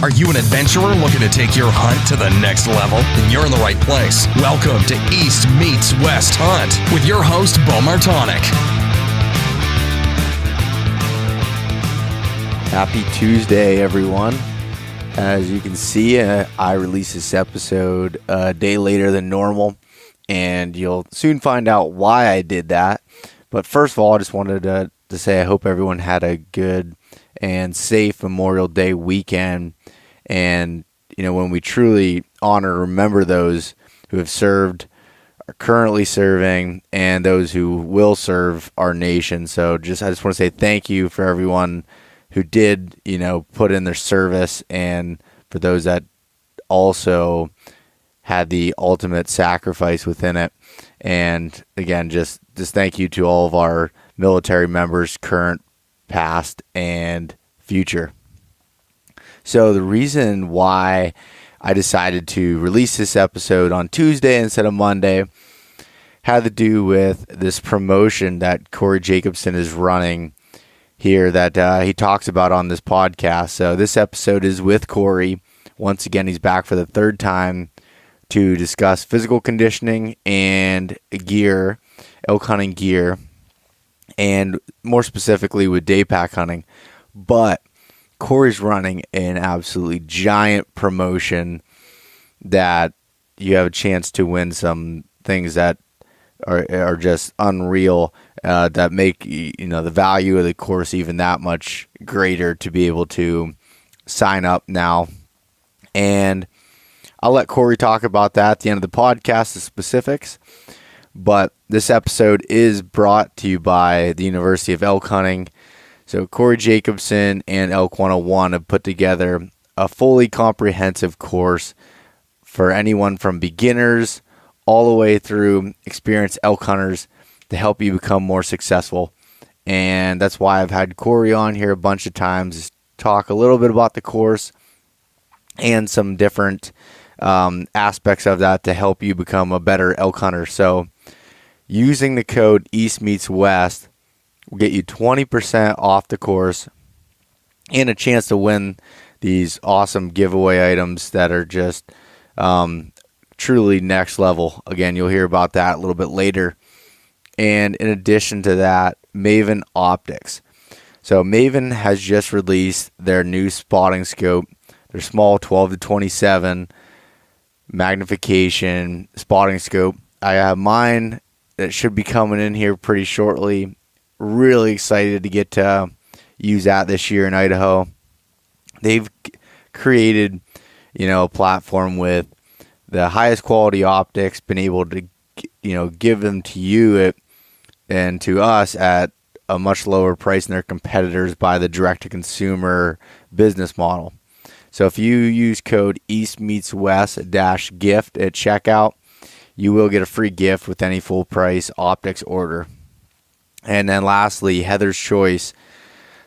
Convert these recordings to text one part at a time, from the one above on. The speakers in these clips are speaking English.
Are you an adventurer looking to take your hunt to the next level? Then you're in the right place. Welcome to East Meets West Hunt with your host, Bo Martonic. Happy Tuesday, everyone. As you can see, I released this episode a day later than normal, and you'll soon find out why I did that. But first of all, I just wanted to say I hope everyone had a good and safe Memorial Day weekend. And, you know, when we truly honor and remember those who have served, are currently serving, and those who will serve our nation. So I just want to say thank you for everyone who did, you know, put in their service, and for those that also had the ultimate sacrifice within it. And again, just thank you to all of our military members, current, past, and future. So the reason why I decided to release this episode on Tuesday instead of Monday had to do with this promotion that Corey Jacobsen is running here that he talks about on this podcast. So this episode is with Corey. Once again, he's back for the third time to discuss physical conditioning and gear, elk hunting gear, and more specifically with daypack hunting. But Corey's running an absolutely giant promotion that you have a chance to win some things that are just unreal, that make, you know, the value of the course even that much greater to be able to sign up now. And I'll let Corey talk about that at the end of the podcast, the specifics. But this episode is brought to you by the University of Elk Hunting. So Corey Jacobsen and Elk 101 have put together a fully comprehensive course for anyone from beginners all the way through experienced elk hunters to help you become more successful. And that's why I've had Corey on here a bunch of times to talk a little bit about the course and some different aspects of that to help you become a better elk hunter. So using the code East Meets West will get you 20% off the course and a chance to win these awesome giveaway items that are just truly next level. Again, you'll hear about that a little bit later. And in addition to that, Maven Optics. So Maven has just released their new spotting scope, their small 12 to 27 magnification spotting scope. I have mine that should be coming in here pretty shortly. Really excited to get to use that this year in Idaho. They've created, you know, a platform with the highest quality optics, been able to, you know, give them to you and to us at a much lower price than their competitors by the direct-to-consumer business model. So if you use code EastMeetsWest-gift at checkout, you will get a free gift with any full price optics order. And then lastly, Heather's Choice.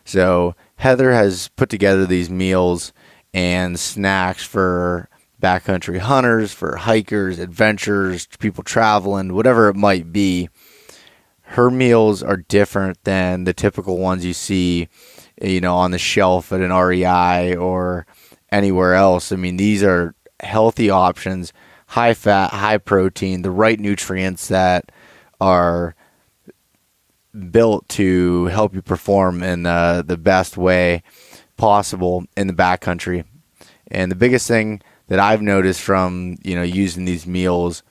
So Heather has put together these meals and snacks for backcountry hunters, for hikers, adventurers, people traveling, whatever it might be. Her meals are different than the typical ones you see, you know, on the shelf at an REI or anywhere else. I mean, these are healthy options, high fat, high protein, the right nutrients that are built to help you perform in the best way possible in the backcountry. And the biggest thing that I've noticed from, you know, using these meals,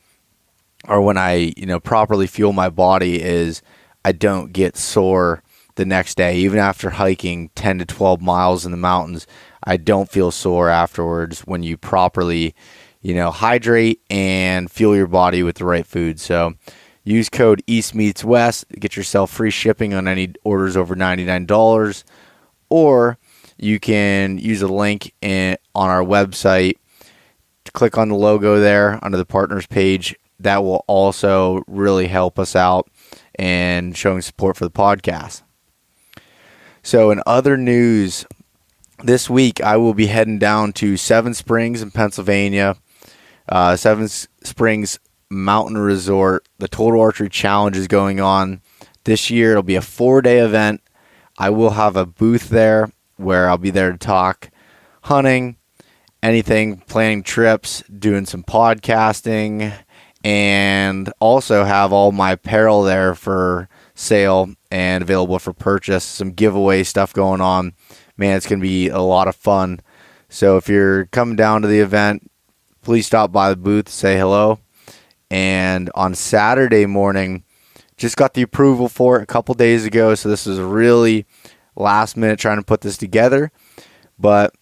or when I, you know, properly fuel my body, is I don't get sore the next day. Even after hiking 10 to 12 miles in the mountains, I don't feel sore afterwards when you properly, you know, hydrate and fuel your body with the right food. So use code EastMeetsWest, get yourself free shipping on any orders over $99, or you can use a link on our website to click on the logo there under the partners page. That will also really help us out and showing support for the podcast. So in other news, this week I will be heading down to Seven Springs in Pennsylvania. Seven Springs Mountain Resort. The Total Archery Challenge is going on this year. It'll be a 4-day event. I will have a booth there where I'll be there to talk hunting, anything, planning trips, doing some podcasting, and also have all my apparel there for sale and available for purchase. Some giveaway stuff going on. Man, it's going to be a lot of fun. So if you're coming down to the event, please stop by the booth, say hello. And on Saturday morning, just got the approval for it a couple days ago, so this is really last minute trying to put this together. But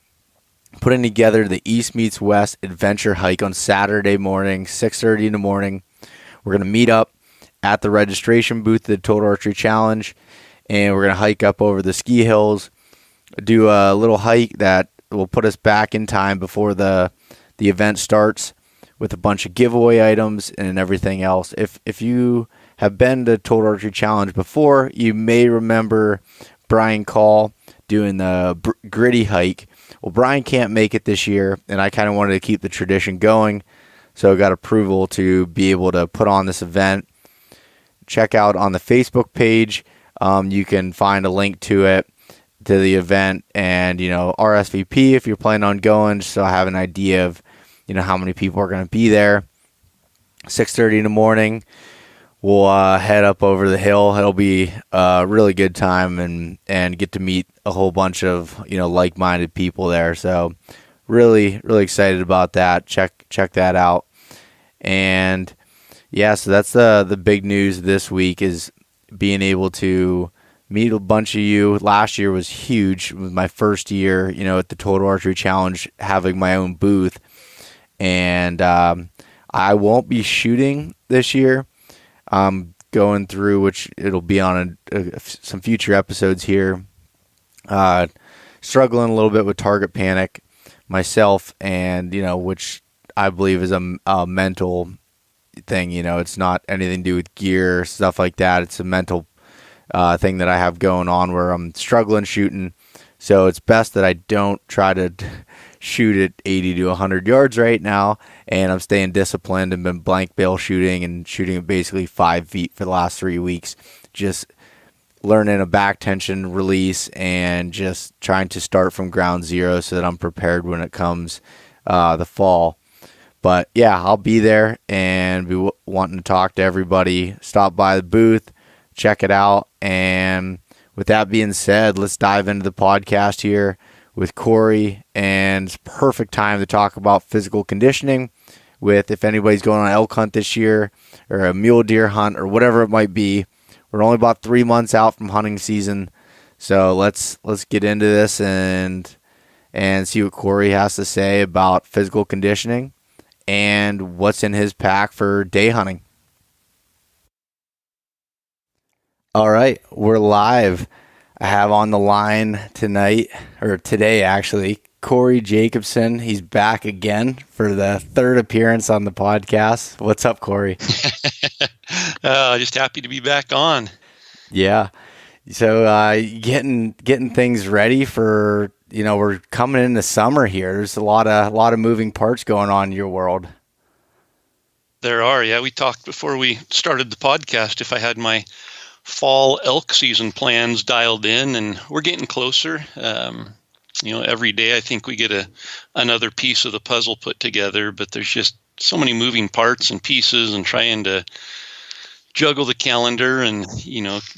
putting together the East Meets West adventure hike on Saturday morning, 6:30 in the morning. We're going to meet up at the registration booth, the Total Archery Challenge, and we're going to hike up over the ski hills, do a little hike that will put us back in time before the event starts with a bunch of giveaway items and everything else. If you have been to Total Archery Challenge before, you may remember Brian Call doing the gritty hike. Well, Brian can't make it this year, and I kind of wanted to keep the tradition going, so I got approval to be able to put on this event. Check out on the Facebook page. You can find a link to it, to the event, and RSVP if you're planning on going, so I have an idea of how many people are going to be there. 6:30 in the morning. We'll head up over the hill. It'll be a really good time and get to meet a whole bunch of like-minded people there. So really, really excited about that. Check that out. And yeah, so that's the big news this week, is being able to meet a bunch of you. Last year was huge. It was my first year, at the Total Archery Challenge, having my own booth. And I won't be shooting this year. I'm going through, which it'll be on some future episodes here, struggling a little bit with target panic myself, and which I believe is a mental thing. It's not anything to do with gear, stuff like that. It's a mental thing that I have going on where I'm struggling shooting. So it's best that I don't try to shoot at 80 to 100 yards right now, and I'm staying disciplined and been blank bail shooting and shooting at basically 5 feet for the last 3 weeks, just learning a back tension release and just trying to start from ground zero so that I'm prepared when it comes the fall. But yeah, I'll be there and be wanting to talk to everybody. Stop by the booth, check it out, and with that being said, let's dive into the podcast here with Corey, and it's perfect time to talk about physical conditioning with, if anybody's going on an elk hunt this year or a mule deer hunt or whatever it might be. We're only about 3 months out from hunting season, so let's get into this and see what Corey has to say about physical conditioning and what's in his pack for day hunting. All right, we're live. I have on the line today actually, Corey Jacobsen. He's back again for the third appearance on the podcast. What's up, Corey? Just happy to be back on. Yeah. So getting things ready for, we're coming into summer here. There's a lot of moving parts going on in your world. There are, yeah. We talked before we started the podcast if I had my fall elk season plans dialed in, and we're getting closer. Every day I think we get another piece of the puzzle put together, but there's just so many moving parts and pieces, and trying to juggle the calendar and,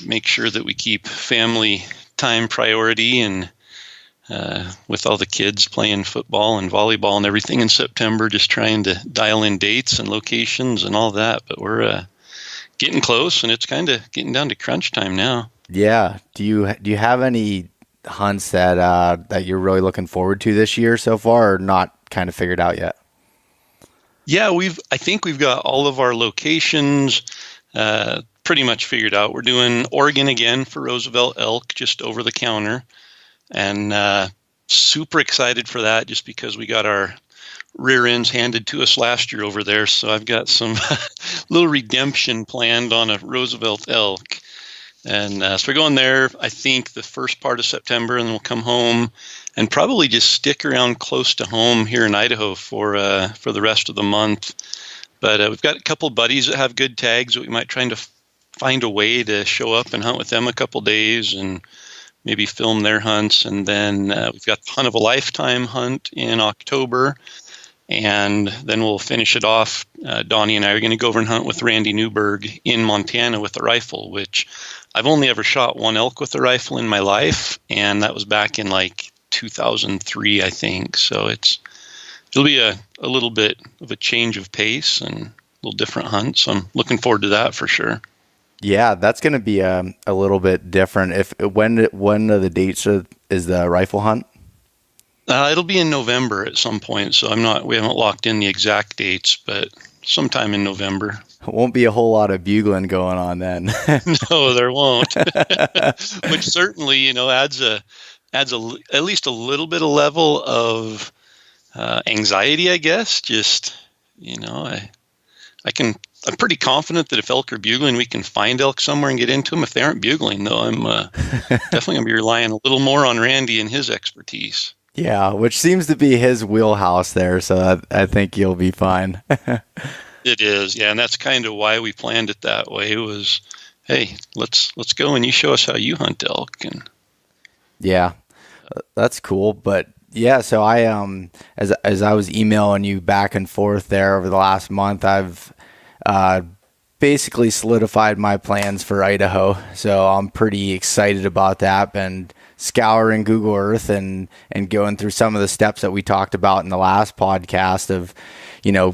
make sure that we keep family time priority, and with all the kids playing football and volleyball and everything in September, just trying to dial in dates and locations and all that. But we're getting close, and it's kind of getting down to crunch time now. Yeah. Do you have any hunts that you're really looking forward to this year so far, or not kind of figured out yet? Yeah, I think we've got all of our locations pretty much figured out. We're doing Oregon again for Roosevelt elk, just over the counter, and super excited for that, just because we got our rear ends handed to us last year over there. So I've got some little redemption planned on a Roosevelt elk. And so we're going there, I think, the first part of September, and then we'll come home and probably just stick around close to home here in Idaho for the rest of the month. But we've got a couple buddies that have good tags that we might try to find a way to show up and hunt with them a couple days. And maybe film their hunts. And then we've got the Hunt of a Lifetime hunt in October. And then we'll finish it off. Donnie and I are going to go over and hunt with Randy Newberg in Montana with a rifle, which I've only ever shot one elk with a rifle in my life. And that was back in like 2003, I think. So it'll be a little bit of a change of pace and a little different hunt. So I'm looking forward to that for sure. Yeah, that's going to be a little bit different. When are the dates is the rifle hunt? It'll be in November at some point. So we haven't locked in the exact dates, but sometime in November. It won't be a whole lot of bugling going on then. No, there won't. Which certainly, adds at least a little bit of level of anxiety, I guess. Just, I'm pretty confident that if elk are bugling, we can find elk somewhere and get into them. If they aren't bugling, though, I'm definitely going to be relying a little more on Randy and his expertise. Yeah, which seems to be his wheelhouse there, so I think you'll be fine. It is, yeah, and that's kind of why we planned it that way. It was, hey, let's go and you show us how you hunt elk. And yeah, that's cool. But yeah, so I as I was emailing you back and forth there over the last month, I've basically solidified my plans for Idaho. So I'm pretty excited about that, and scouring Google Earth and going through some of the steps that we talked about in the last podcast of,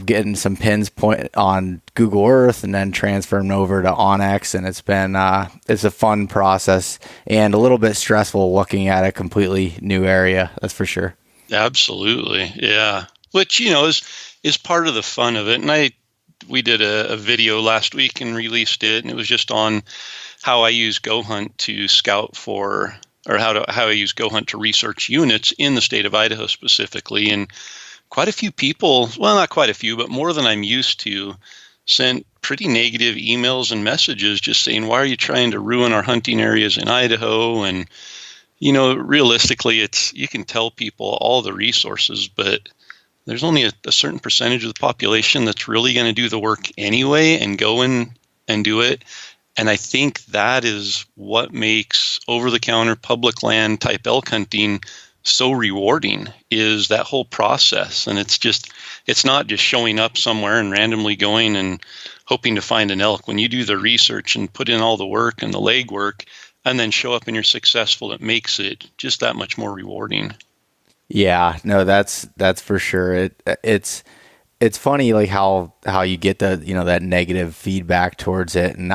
getting some pins point on Google Earth and then transferring over to onX. And it's a fun process and a little bit stressful looking at a completely new area. That's for sure. Absolutely. Yeah. Which, is part of the fun of it. And we did a video last week and released it, and it was just on how I use GoHunt to scout for, or how I use GoHunt to research units in the state of Idaho specifically. And quite a few people, well, not quite a few, but more than I'm used to, sent pretty negative emails and messages just saying, why are you trying to ruin our hunting areas in Idaho? And, realistically, you can tell people all the resources, but there's only a certain percentage of the population that's really going to do the work anyway and go in and do it. And I think that is what makes over-the-counter public land type elk hunting so rewarding, is that whole process. And it's not just showing up somewhere and randomly going and hoping to find an elk. When you do the research and put in all the work and the legwork and then show up and you're successful, it makes it just that much more rewarding. Yeah, no, that's for sure. It's funny, like how you get the, that negative feedback towards it. And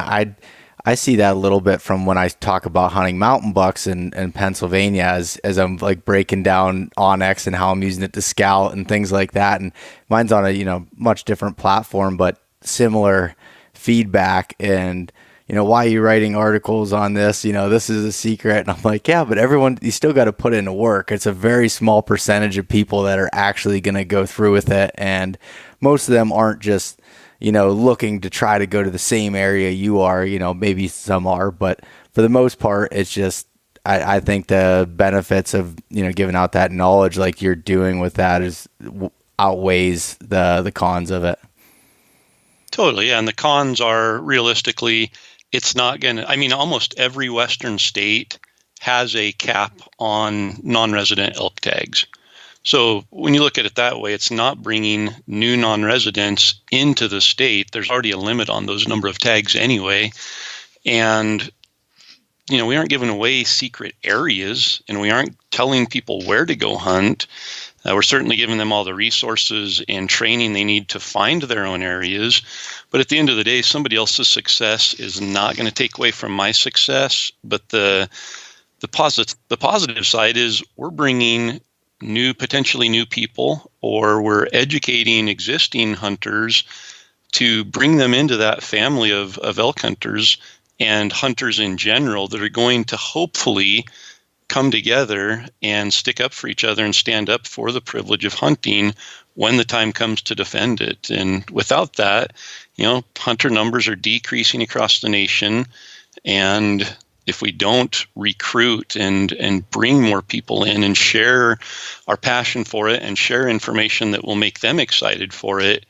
I see that a little bit from when I talk about hunting mountain bucks in Pennsylvania as I'm like breaking down onX and how I'm using it to scout and things like that. And mine's on a, much different platform, but similar feedback. And, why are you writing articles on this? This is a secret. And I'm like, yeah, but you still got to put in the work. It's a very small percentage of people that are actually going to go through with it. And most of them aren't just, looking to try to go to the same area you are, maybe some are, but for the most part, it's just, I think the benefits of, giving out that knowledge like you're doing with that outweighs the cons of it. Totally. Yeah. And the cons are realistically, it's not going to, almost every Western state has a cap on non-resident elk tags. So when you look at it that way, it's not bringing new non-residents into the state. There's already a limit on those number of tags anyway. And, we aren't giving away secret areas, and we aren't telling people where to go hunt. We're certainly giving them all the resources and training they need to find their own areas. But at the end of the day, somebody else's success is not going to take away from my success. But the positive side is we're bringing potentially new people, or we're educating existing hunters to bring them into that family of elk hunters and hunters in general that are going to hopefully come together and stick up for each other and stand up for the privilege of hunting when the time comes to defend it. And without that, hunter numbers are decreasing across the nation. And if we don't recruit and bring more people in and share our passion for it and share information that will make them excited for it,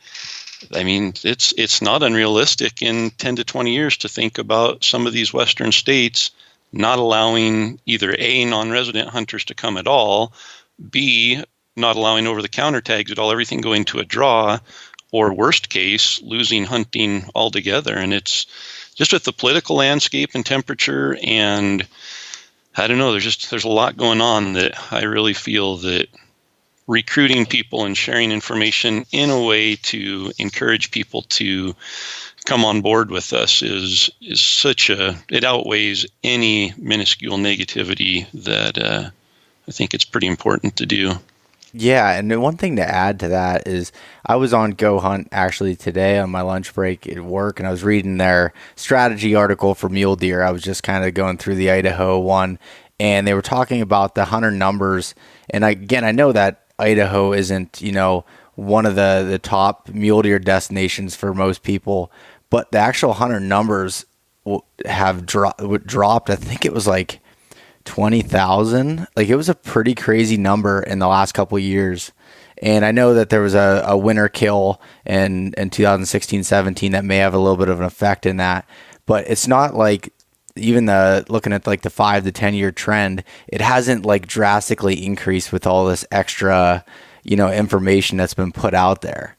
it's not unrealistic in 10 to 20 years to think about some of these Western states not allowing either A, non-resident hunters to come at all, B, not allowing over-the-counter tags at all, everything going to a draw, or worst case, losing hunting altogether. And it's just with the political landscape and temperature, and I don't know, there's a lot going on that I really feel that recruiting people and sharing information in a way to encourage people to come on board with us is it outweighs any minuscule negativity that I think it's pretty important to do. Yeah, and the one thing to add to that is I was on Go Hunt actually today on my lunch break at work, and I was reading their strategy article for mule deer. I was just kind of going through the Idaho one, and they were talking about the hunter numbers. And I know that Idaho isn't, one of the top mule deer destinations for most people, but the actual hunter numbers have dropped. I think it was like 20,000. Like, it was a pretty crazy number in the last couple of years. And I know that there was a winter kill in 2016-17 that may have a little bit of an effect in that, but it's not like even looking at like the 5 to 10 year trend, it hasn't like drastically increased with all this extra, information that's been put out there.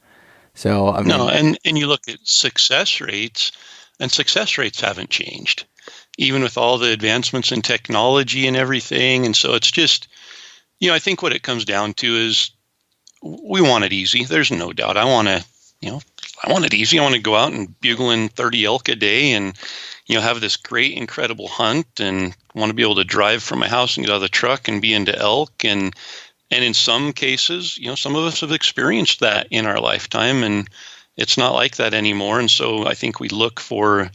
So I mean, no, and you look at success rates, and success rates haven't changed, even with all the advancements in technology and everything. And so it's just, I think what it comes down to is we want it easy. There's no doubt. I want it easy. I want to go out and bugle in 30 elk a day and, have this great, incredible hunt, and want to be able to drive from my house and get out of the truck and be into elk. And in some cases, some of us have experienced that in our lifetime, and it's not like that anymore. And so I think we look for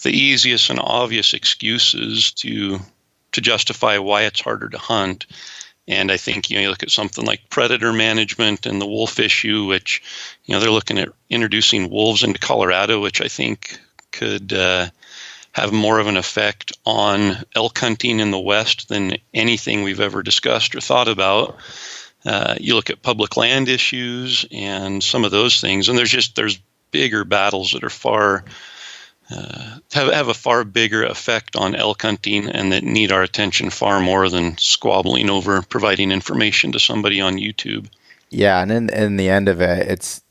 the easiest and obvious excuses to justify why it's harder to hunt. And I think, you look at something like predator management and the wolf issue, which, they're looking at introducing wolves into Colorado, which I think could have more of an effect on elk hunting in the West than anything we've ever discussed or thought about. You look at public land issues and some of those things, and there's bigger battles that are have a far bigger effect on elk hunting and that need our attention far more than squabbling over providing information to somebody on YouTube. Yeah, and in the end of it, it's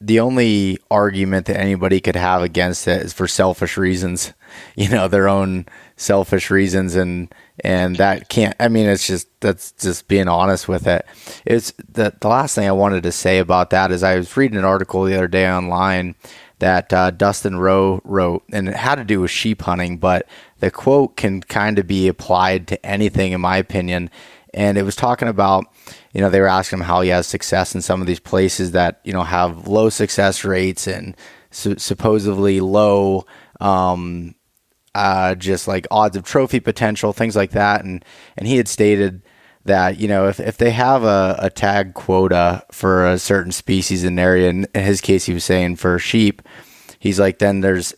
the only argument that anybody could have against it is for selfish reasons, their own selfish reasons, and that can't. I mean, that's just being honest with it. It's the last thing I wanted to say about that is I was reading an article the other day online that Dustin Rowe wrote, and it had to do with sheep hunting, but the quote can kind of be applied to anything, in my opinion. And it was talking about, they were asking him how he has success in some of these places that, have low success rates and supposedly low, just like odds of trophy potential, things like that. And he had stated that, if they have a tag quota for a certain species in an area, in his case, he was saying for sheep, he's like, then there's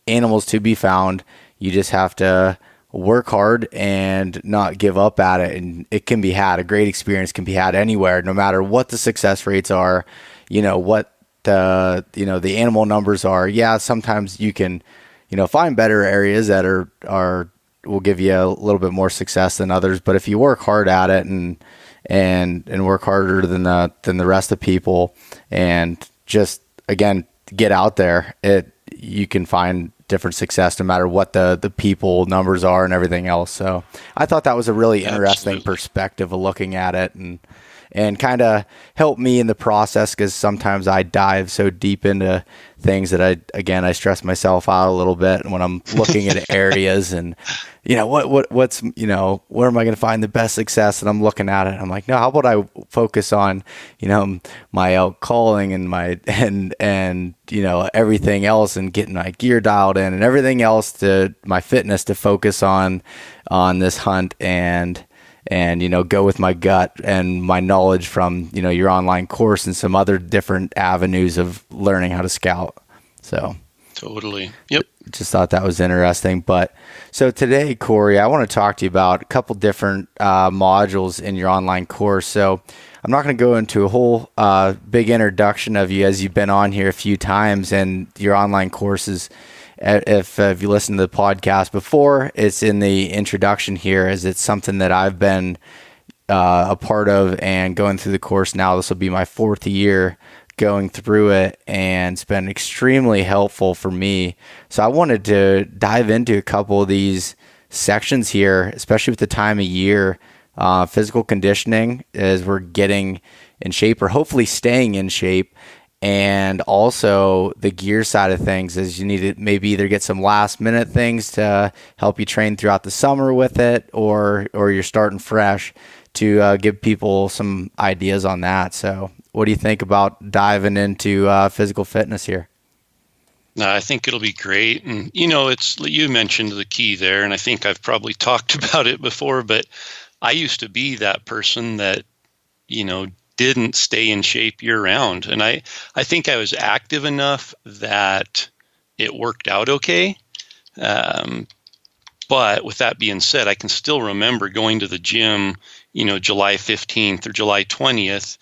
animals to be found. You just have to work hard and not give up at it, and it can be had. A great experience can be had anywhere, no matter what the success rates are, what the animal numbers are. Yeah, sometimes you can, find better areas that are will give you a little bit more success than others, but if you work hard at it and work harder than the rest of people, and just again get out there, you can find different success no matter what the people numbers are and everything else. So I thought that was a really interesting perspective of looking at it, and kind of helped me in the process, because sometimes I dive so deep into things that I stress myself out a little bit when I'm looking at areas, and what's where am I going to find the best success, and I'm looking at it, I'm like, no, how about I focus on my elk calling and my and everything else, and getting my gear dialed in and everything else, to my fitness, to focus on this hunt, and go with my gut and my knowledge from, your online course and some other different avenues of learning how to scout. So totally. Yep. Just thought that was interesting. But so today, Corey, I want to talk to you about a couple different modules in your online course. So I'm not going to go into a whole big introduction of you, as you've been on here a few times and your online courses if you listened to the podcast before, it's in the introduction here, as it's something that I've been a part of and going through the course now. This will be my 4th year going through it, and it's been extremely helpful for me. So I wanted to dive into a couple of these sections here, especially with the time of year. Physical conditioning, as we're getting in shape or hopefully staying in shape, and also the gear side of things, as you need to maybe either get some last minute things to help you train throughout the summer with it, or you're starting fresh, to give people some ideas on that. So what do you think about diving into physical fitness here? No, I think it'll be great. And, you mentioned the key there, and I think I've probably talked about it before, but I used to be that person that, didn't stay in shape year round. And I think I was active enough that it worked out okay. But with that being said, I can still remember going to the gym, July 15th or July 20th.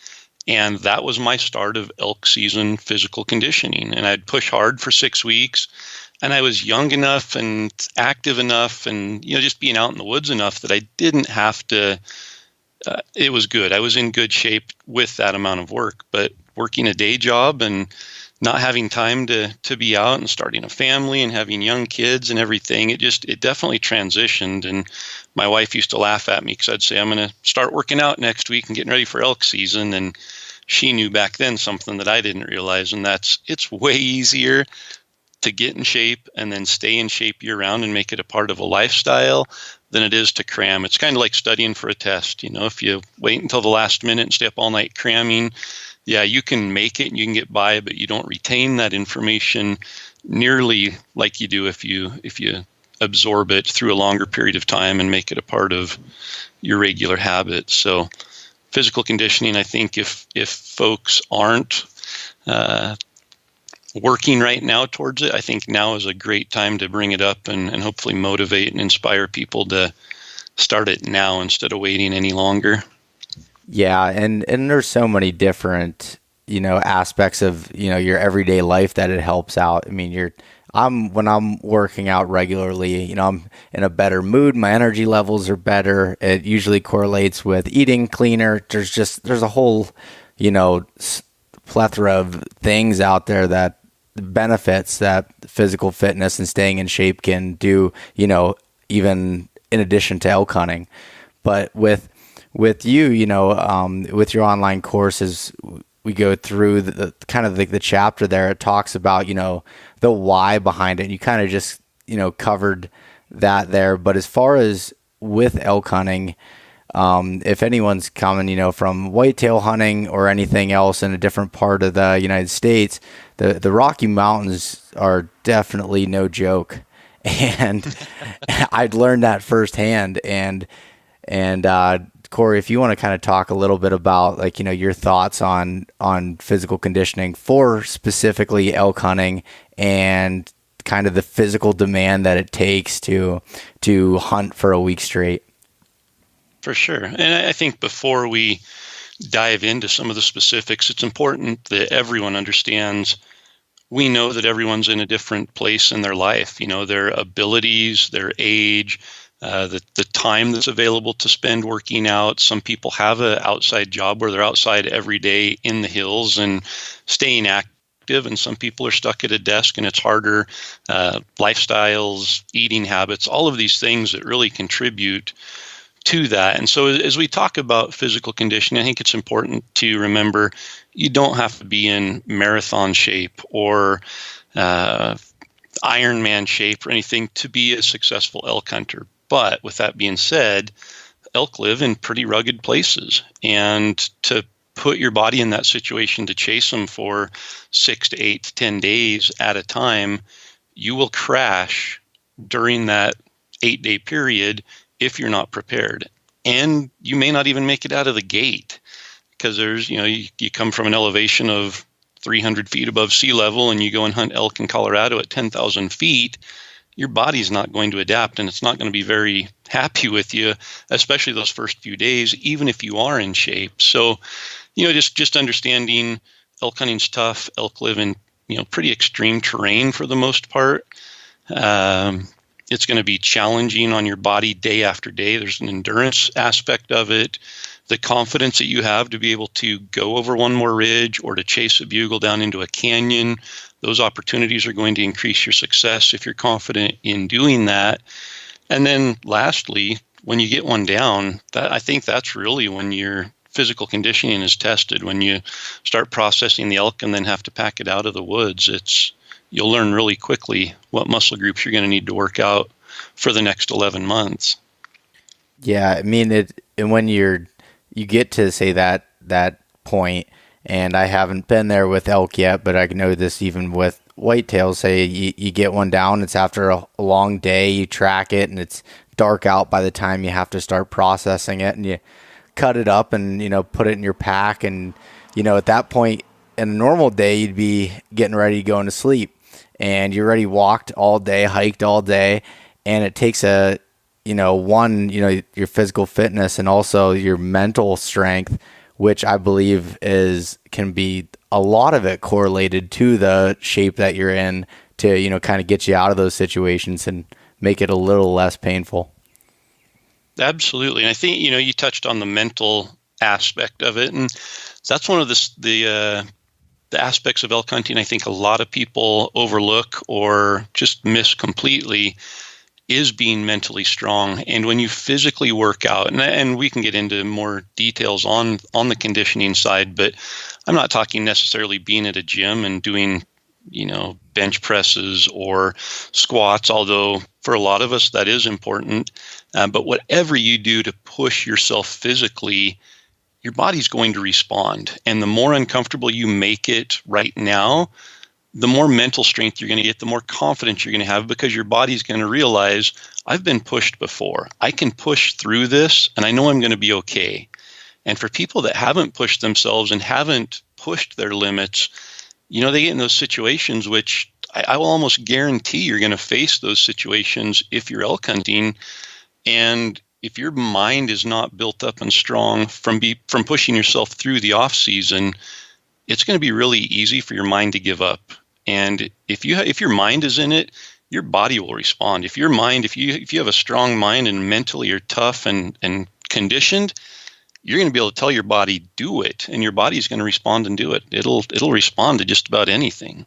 And that was my start of elk season physical conditioning. And I'd push hard for 6 weeks. And I was young enough and active enough and, just being out in the woods enough that I didn't have to, it was good. I was in good shape with that amount of work. But working a day job and not having time to be out and starting a family and having young kids and everything, it definitely transitioned. And my wife used to laugh at me because I'd say, I'm going to start working out next week and getting ready for elk season. And she knew back then something that I didn't realize, and it's way easier to get in shape and then stay in shape year round and make it a part of a lifestyle than it is to cram. It's kind of like studying for a test. If you wait until the last minute and stay up all night cramming, yeah, you can make it and you can get by, but you don't retain that information nearly like you do if you absorb it through a longer period of time and make it a part of your regular habits. So physical conditioning, I think if folks aren't working right now towards it, I think now is a great time to bring it up and hopefully motivate and inspire people to start it now instead of waiting any longer. Yeah, and there's so many different, aspects of, your everyday life that it helps out. I mean, when I'm working out regularly, I'm in a better mood. My energy levels are better. It usually correlates with eating cleaner. There's a whole, plethora of things out there that benefits that physical fitness and staying in shape can do, even in addition to elk hunting. But with you, with your online courses, we go through the kind of the chapter there. It talks about, the why behind it. And you kind of just, covered that there. But as far as with elk hunting, if anyone's coming, from whitetail hunting or anything else in a different part of the United States, the Rocky Mountains are definitely no joke. And I'd learned that firsthand. And Corey, if you want to kind of talk a little bit about your thoughts on physical conditioning for specifically elk hunting and kind of the physical demand that it takes to hunt for a week straight. For sure. And I think before we dive into some of the specifics, it's important that everyone understands we know that everyone's in a different place in their life, their abilities, their age, the time that's available to spend working out. Some people have an outside job where they're outside every day in the hills and staying active, and some people are stuck at a desk and it's harder. Lifestyles, eating habits, all of these things that really contribute to that. And so as we talk about physical conditioning, I think it's important to remember you don't have to be in marathon shape or Ironman shape or anything to be a successful elk hunter. But with that being said, elk live in pretty rugged places, and to put your body in that situation to chase them for 6 to 8 to 10 days at a time, you will crash during that 8-day period if you're not prepared. And you may not even make it out of the gate because there's, you come from an elevation of 300 feet above sea level and you go and hunt elk in Colorado at 10,000 feet. Your body's not going to adapt and it's not going to be very happy with you, especially those first few days, even if you are in shape. So, just understanding elk hunting's tough. Elk live in, pretty extreme terrain for the most part. It's going to be challenging on your body day after day. There's an endurance aspect of it. The confidence that you have to be able to go over one more ridge or to chase a bugle down into a canyon, those opportunities are going to increase your success if you're confident in doing that. And then lastly, when you get one down, I think that's really when your physical conditioning is tested. When you start processing the elk and then have to pack it out of the woods, you'll learn really quickly what muscle groups you're going to need to work out for the next 11 months. Yeah, I mean, and when you get to say that point, and I haven't been there with elk yet, but I know this even with whitetails. Say you get one down, it's after a long day, you track it, and it's dark out by the time you have to start processing it, and you cut it up and put it in your pack, and at that point in a normal day you'd be getting ready to go into sleep, and you're already walked all day, hiked all day, and it takes your physical fitness and also your mental strength, which I believe can be a lot of it correlated to the shape that you're in, to kind of get you out of those situations and make it a little less painful. Absolutely. And I think you touched on the mental aspect of it, and that's one of the aspects of elk hunting I think a lot of people overlook or just miss completely, is being mentally strong. And when you physically work out, and we can get into more details on the conditioning side, but I'm not talking necessarily being at a gym and doing, bench presses or squats, although for a lot of us that is important. But whatever you do to push yourself physically, your body's going to respond. And the more uncomfortable you make it right now, the more mental strength you're going to get, the more confidence you're going to have, because your body's going to realize, I've been pushed before. I can push through this, and I know I'm going to be okay. And for people that haven't pushed themselves and haven't pushed their limits, they get in those situations, which I will almost guarantee you're going to face those situations if you're elk hunting. And if your mind is not built up and strong from pushing yourself through the off season, it's going to be really easy for your mind to give up. And if your mind is in it, your body will respond. If you have a strong mind and mentally you're tough and conditioned, you're going to be able to tell your body, do it, and your body's going to respond and do it. It'll respond to just about anything.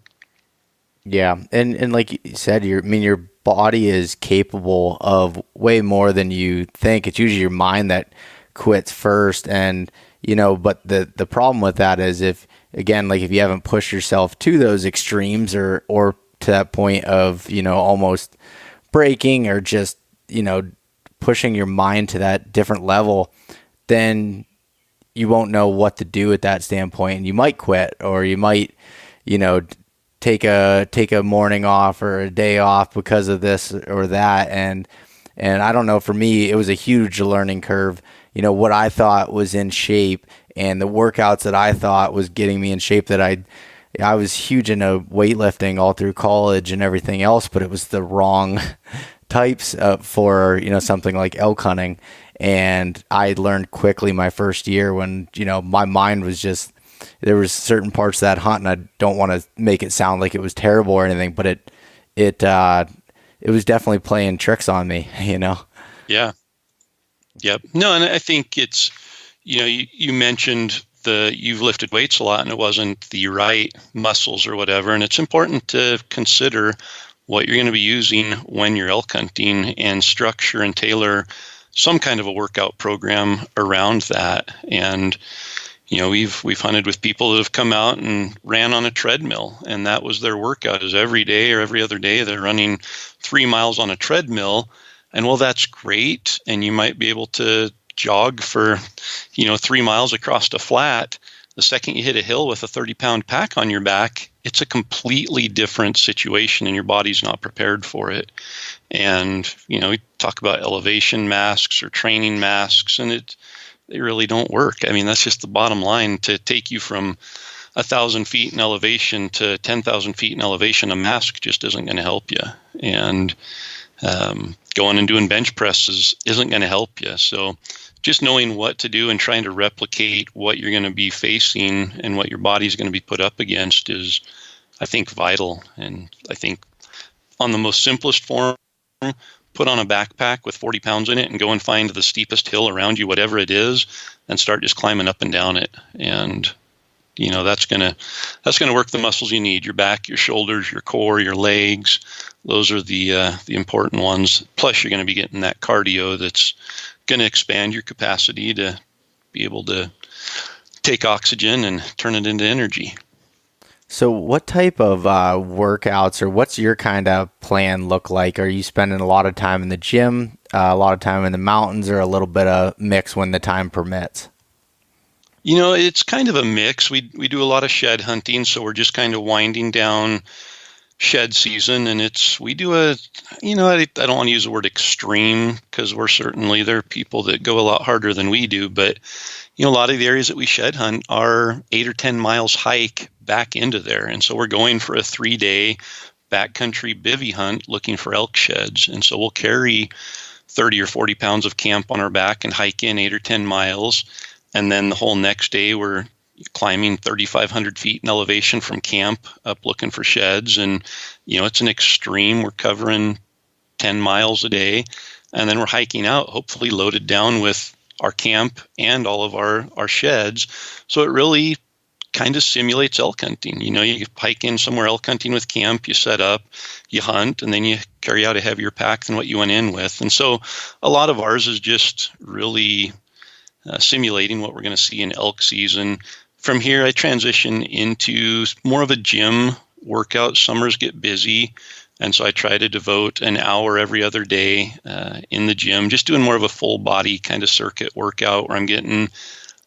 Yeah, and like you said, your body is capable of way more than you think. It's usually your mind that quits first, and but the problem with that is if you haven't pushed yourself to those extremes or to that point of almost breaking or just pushing your mind to that different level, then you won't know what to do at that standpoint, and you might quit, or you might take a morning off or a day off because of this or that. And I don't know, for me it was a huge learning curve. What I thought was in shape and the workouts that I thought was getting me in shape, that I was huge into weightlifting all through college and everything else, but it was the wrong types for something like elk hunting. And I learned quickly my first year when my mind was just, there was certain parts of that hunt, and I don't want to make it sound like it was terrible or anything, but it was definitely playing tricks on me. Yeah. Yep. No, and I think it's, you mentioned you've lifted weights a lot and it wasn't the right muscles or whatever. And it's important to consider what you're going to be using when you're elk hunting and structure and tailor some kind of a workout program around that. And, we've hunted with people that have come out and ran on a treadmill, and that was their workout, is every day or every other day they're running 3 miles on a treadmill. And well, that's great. And you might be able to jog for, 3 miles across a flat. The second you hit a hill with a 30-pound pack on your back, it's a completely different situation and your body's not prepared for it. And, we talk about elevation masks or training masks, and they really don't work. I mean, that's just the bottom line. To take you from 1,000 feet in elevation to 10,000 feet in elevation, a mask just isn't going to help you. And going and doing bench presses isn't going to help you. So just knowing what to do and trying to replicate what you're going to be facing and what your body's going to be put up against is, I think, vital. And I think on the most simplest form, put on a backpack with 40 pounds in it and go and find the steepest hill around you, whatever it is, and start just climbing up and down it. And, that's going to work the muscles you need, your back, your shoulders, your core, your legs. Those are the important ones. Plus, you're going to be getting that cardio that's going to expand your capacity to be able to take oxygen and turn it into energy. So what type of workouts, or what's your kind of plan look like? Are you spending a lot of time in the gym, a lot of time in the mountains, or a little bit of mix when the time permits? It's kind of a mix. We do a lot of shed hunting, so we're just kind of winding down shed season, and we do I don't want to use the word extreme, because there are people that go a lot harder than we do, but a lot of the areas that we shed hunt are 8 or 10 miles hike back into there. And so we're going for a 3-day backcountry bivvy hunt looking for elk sheds. And so we'll carry 30 or 40 pounds of camp on our back and hike in 8 or 10 miles. And then the whole next day we're climbing 3,500 feet in elevation from camp up looking for sheds. And, it's an extreme. We're covering 10 miles a day. And then we're hiking out, hopefully loaded down with our camp and all of our sheds. So it really kind of simulates elk hunting. You hike in somewhere elk hunting with camp, you set up, you hunt, and then you carry out a heavier pack than what you went in with. And so a lot of ours is just really simulating what we're going to see in elk season. From here, I transition into more of a gym workout. Summers get busy, and so I try to devote an hour every other day in the gym, just doing more of a full body kind of circuit workout where I'm getting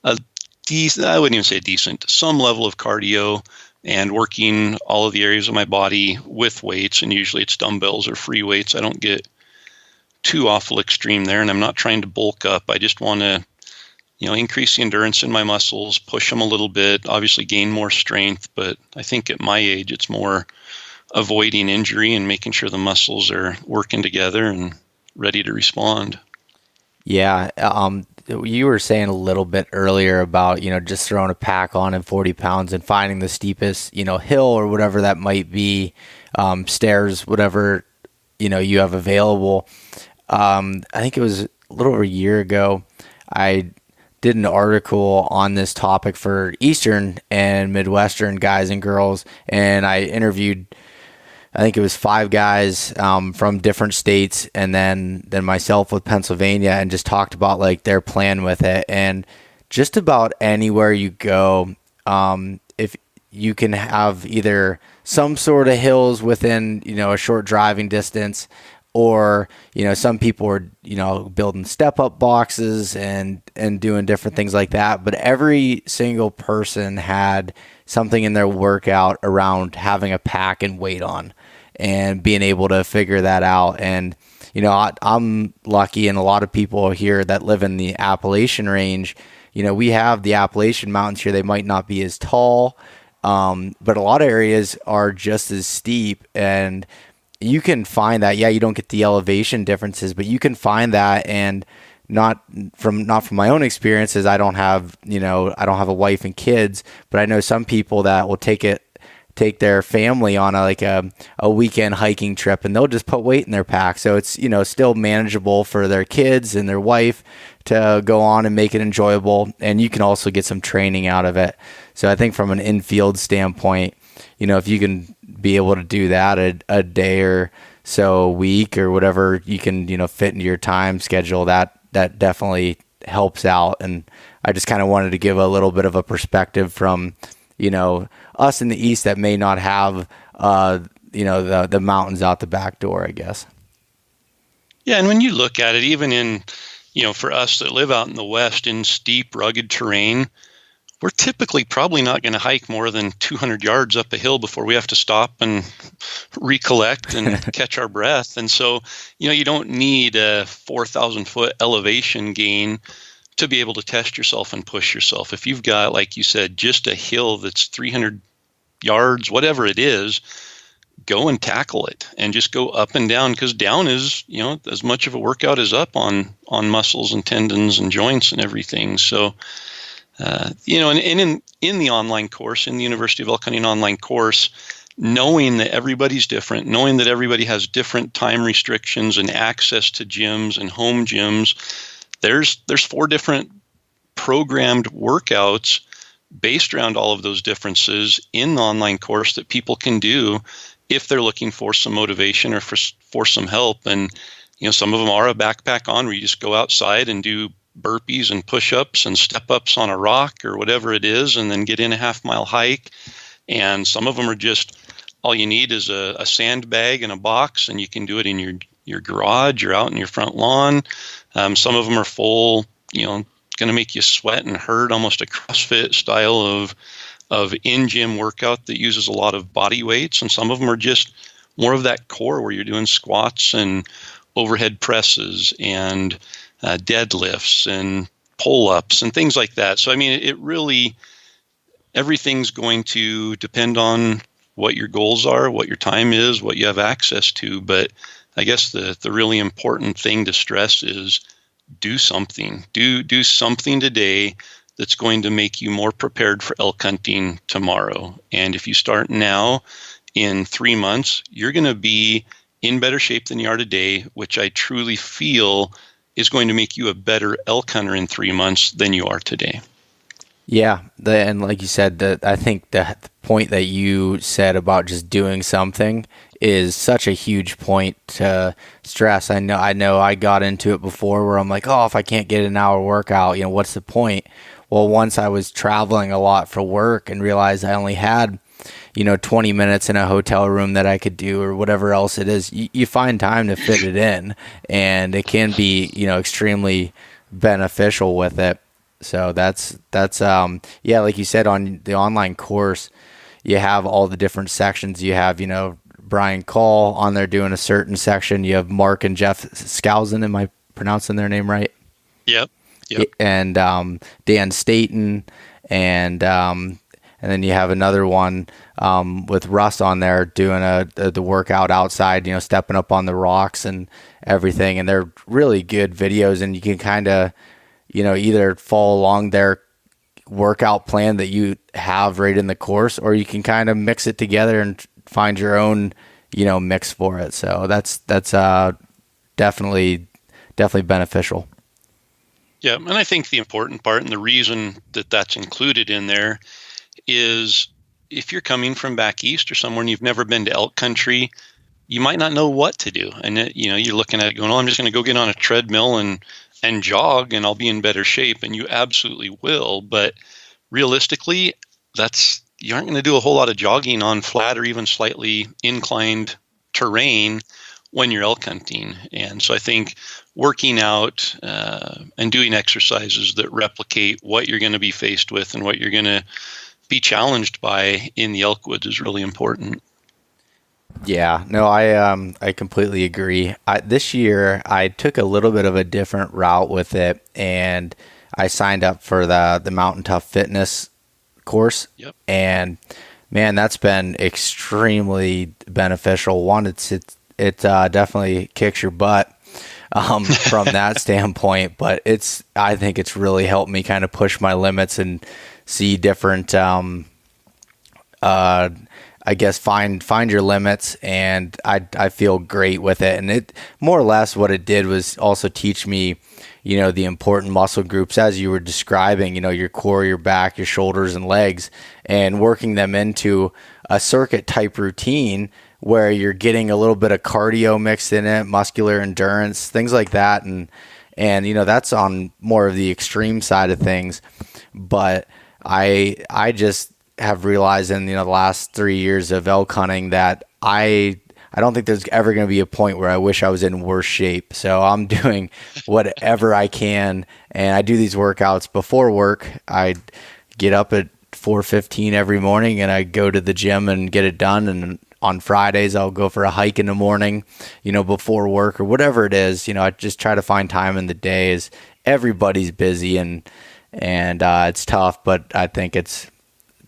I wouldn't even say decent, some level of cardio and working all of the areas of my body with weights. And usually it's dumbbells or free weights. I don't get too awful extreme there, and I'm not trying to bulk up. I just want to, increase the endurance in my muscles, push them a little bit, obviously gain more strength. But I think at my age, it's more avoiding injury and making sure the muscles are working together and ready to respond. Yeah. You were saying a little bit earlier about, just throwing a pack on and 40 pounds and finding the steepest, hill or whatever that might be, stairs, whatever, you have available. I think it was a little over a year ago, I did an article on this topic for Eastern and Midwestern guys and girls, and I interviewed, I think it was 5 guys from different states, and then myself with Pennsylvania, and just talked about like their plan with it. And just about anywhere you go, if you can have either some sort of hills within, a short driving distance, or, some people are, building step up boxes and doing different things like that. But every single person had something in their workout around having a pack and weight on, and being able to figure that out. And, I'm lucky, and a lot of people here that live in the Appalachian range, we have the Appalachian Mountains here. They might not be as tall, but a lot of areas are just as steep, and you can find that. Yeah, you don't get the elevation differences, but you can find that. And not from my own experiences, I don't have a wife and kids, but I know some people that will take their family on a weekend hiking trip, and they'll just put weight in their pack. So it's, still manageable for their kids and their wife to go on and make it enjoyable. And you can also get some training out of it. So I think from an infield standpoint, if you can be able to do that a day or so a week or whatever you can, fit into your time schedule, that definitely helps out. And I just kind of wanted to give a little bit of a perspective from, us in the East that may not have, the mountains out the back door, I guess. Yeah. And when you look at it, even in, for us that live out in the West in steep, rugged terrain, we're typically probably not going to hike more than 200 yards up a hill before we have to stop and recollect and catch our breath. And so, you don't need a 4,000 foot elevation gain to be able to test yourself and push yourself. If you've got, like you said, just a hill that's 300 yards, whatever it is, go and tackle it and just go up and down, because down is, as much of a workout as up on muscles and tendons and joints and everything. So, and in the online course, in the University of Elk Hunting online course, knowing that everybody's different, knowing that everybody has different time restrictions and access to gyms and home gyms, there's 4 different programmed workouts based around all of those differences in the online course that people can do if they're looking for some motivation or for some help. And some of them are a backpack on, where you just go outside and do burpees and push-ups and step-ups on a rock or whatever it is, and then get in a half-mile hike. And some of them are just, all you need is a sandbag and a box, and you can do it in your garage or out in your front lawn. Some of them are full, going to make you sweat and hurt, almost a CrossFit style of in-gym workout that uses a lot of body weights. And some of them are just more of that core, where you're doing squats and overhead presses and deadlifts and pull-ups and things like that. So, I mean, it really, everything's going to depend on what your goals are, what your time is, what you have access to. But I guess the really important thing to stress is do something. Do something today that's going to make you more prepared for elk hunting tomorrow. And if you start now, in 3 months, you're going to be in better shape than you are today, which I truly feel is going to make you a better elk hunter in 3 months than you are today. Yeah, and like you said, I think the point that you said about just doing something is such a huge point to stress. I know I got into it before, where I'm like, oh, if I can't get an hour workout, what's the point? Well, once I was traveling a lot for work and realized I only had 20 minutes in a hotel room that I could do, or whatever else it is, you find time to fit it in, and it can be, extremely beneficial with it. So that's like you said, on the online course, you have all the different sections. You have, Brian Call on there doing a certain section. You have Mark and Jeff Skousen. Am I pronouncing their name right? Yep. And Dan Staten, and then you have another one with Russ on there doing the workout outside, stepping up on the rocks and everything. And they're really good videos, and you can kind of, either follow along their workout plan that you have right in the course, or you can kind of mix it together and find your own, mix for it. So that's definitely beneficial. Yeah, and I think the important part, and the reason that that's included in there, is if you're coming from back east or somewhere and you've never been to elk country, you might not know what to do. And you're looking at it going, oh, I'm just going to go get on a treadmill and jog, and I'll be in better shape. And you absolutely will. But realistically, you aren't going to do a whole lot of jogging on flat or even slightly inclined terrain when you're elk hunting. And so I think working out and doing exercises that replicate what you're going to be faced with and what you're going to be challenged by in the elk woods is really important. Yeah, no, I completely agree. This year I took a little bit of a different route with it, and I signed up for the Mountain Tough Fitness course. Yep. And man, that's been extremely beneficial. One, it definitely kicks your butt from that standpoint, but I think it's really helped me kind of push my limits and see different I guess find your limits, and I feel great with it. And it more or less what it did was also teach me, the important muscle groups as you were describing, your core, your back, your shoulders and legs, and working them into a circuit type routine where you're getting a little bit of cardio mixed in it, muscular endurance, things like that. And that's on more of the extreme side of things. But I just have realized in the last 3 years of elk hunting that I don't think there's ever going to be a point where I wish I was in worse shape. So I'm doing whatever I can, and I do these workouts before work. I get up at 4:15 every morning, and I go to the gym and get it done. And on Fridays, I'll go for a hike in the morning, before work or whatever it is. I just try to find time in the day. As everybody's busy and it's tough, but I think it's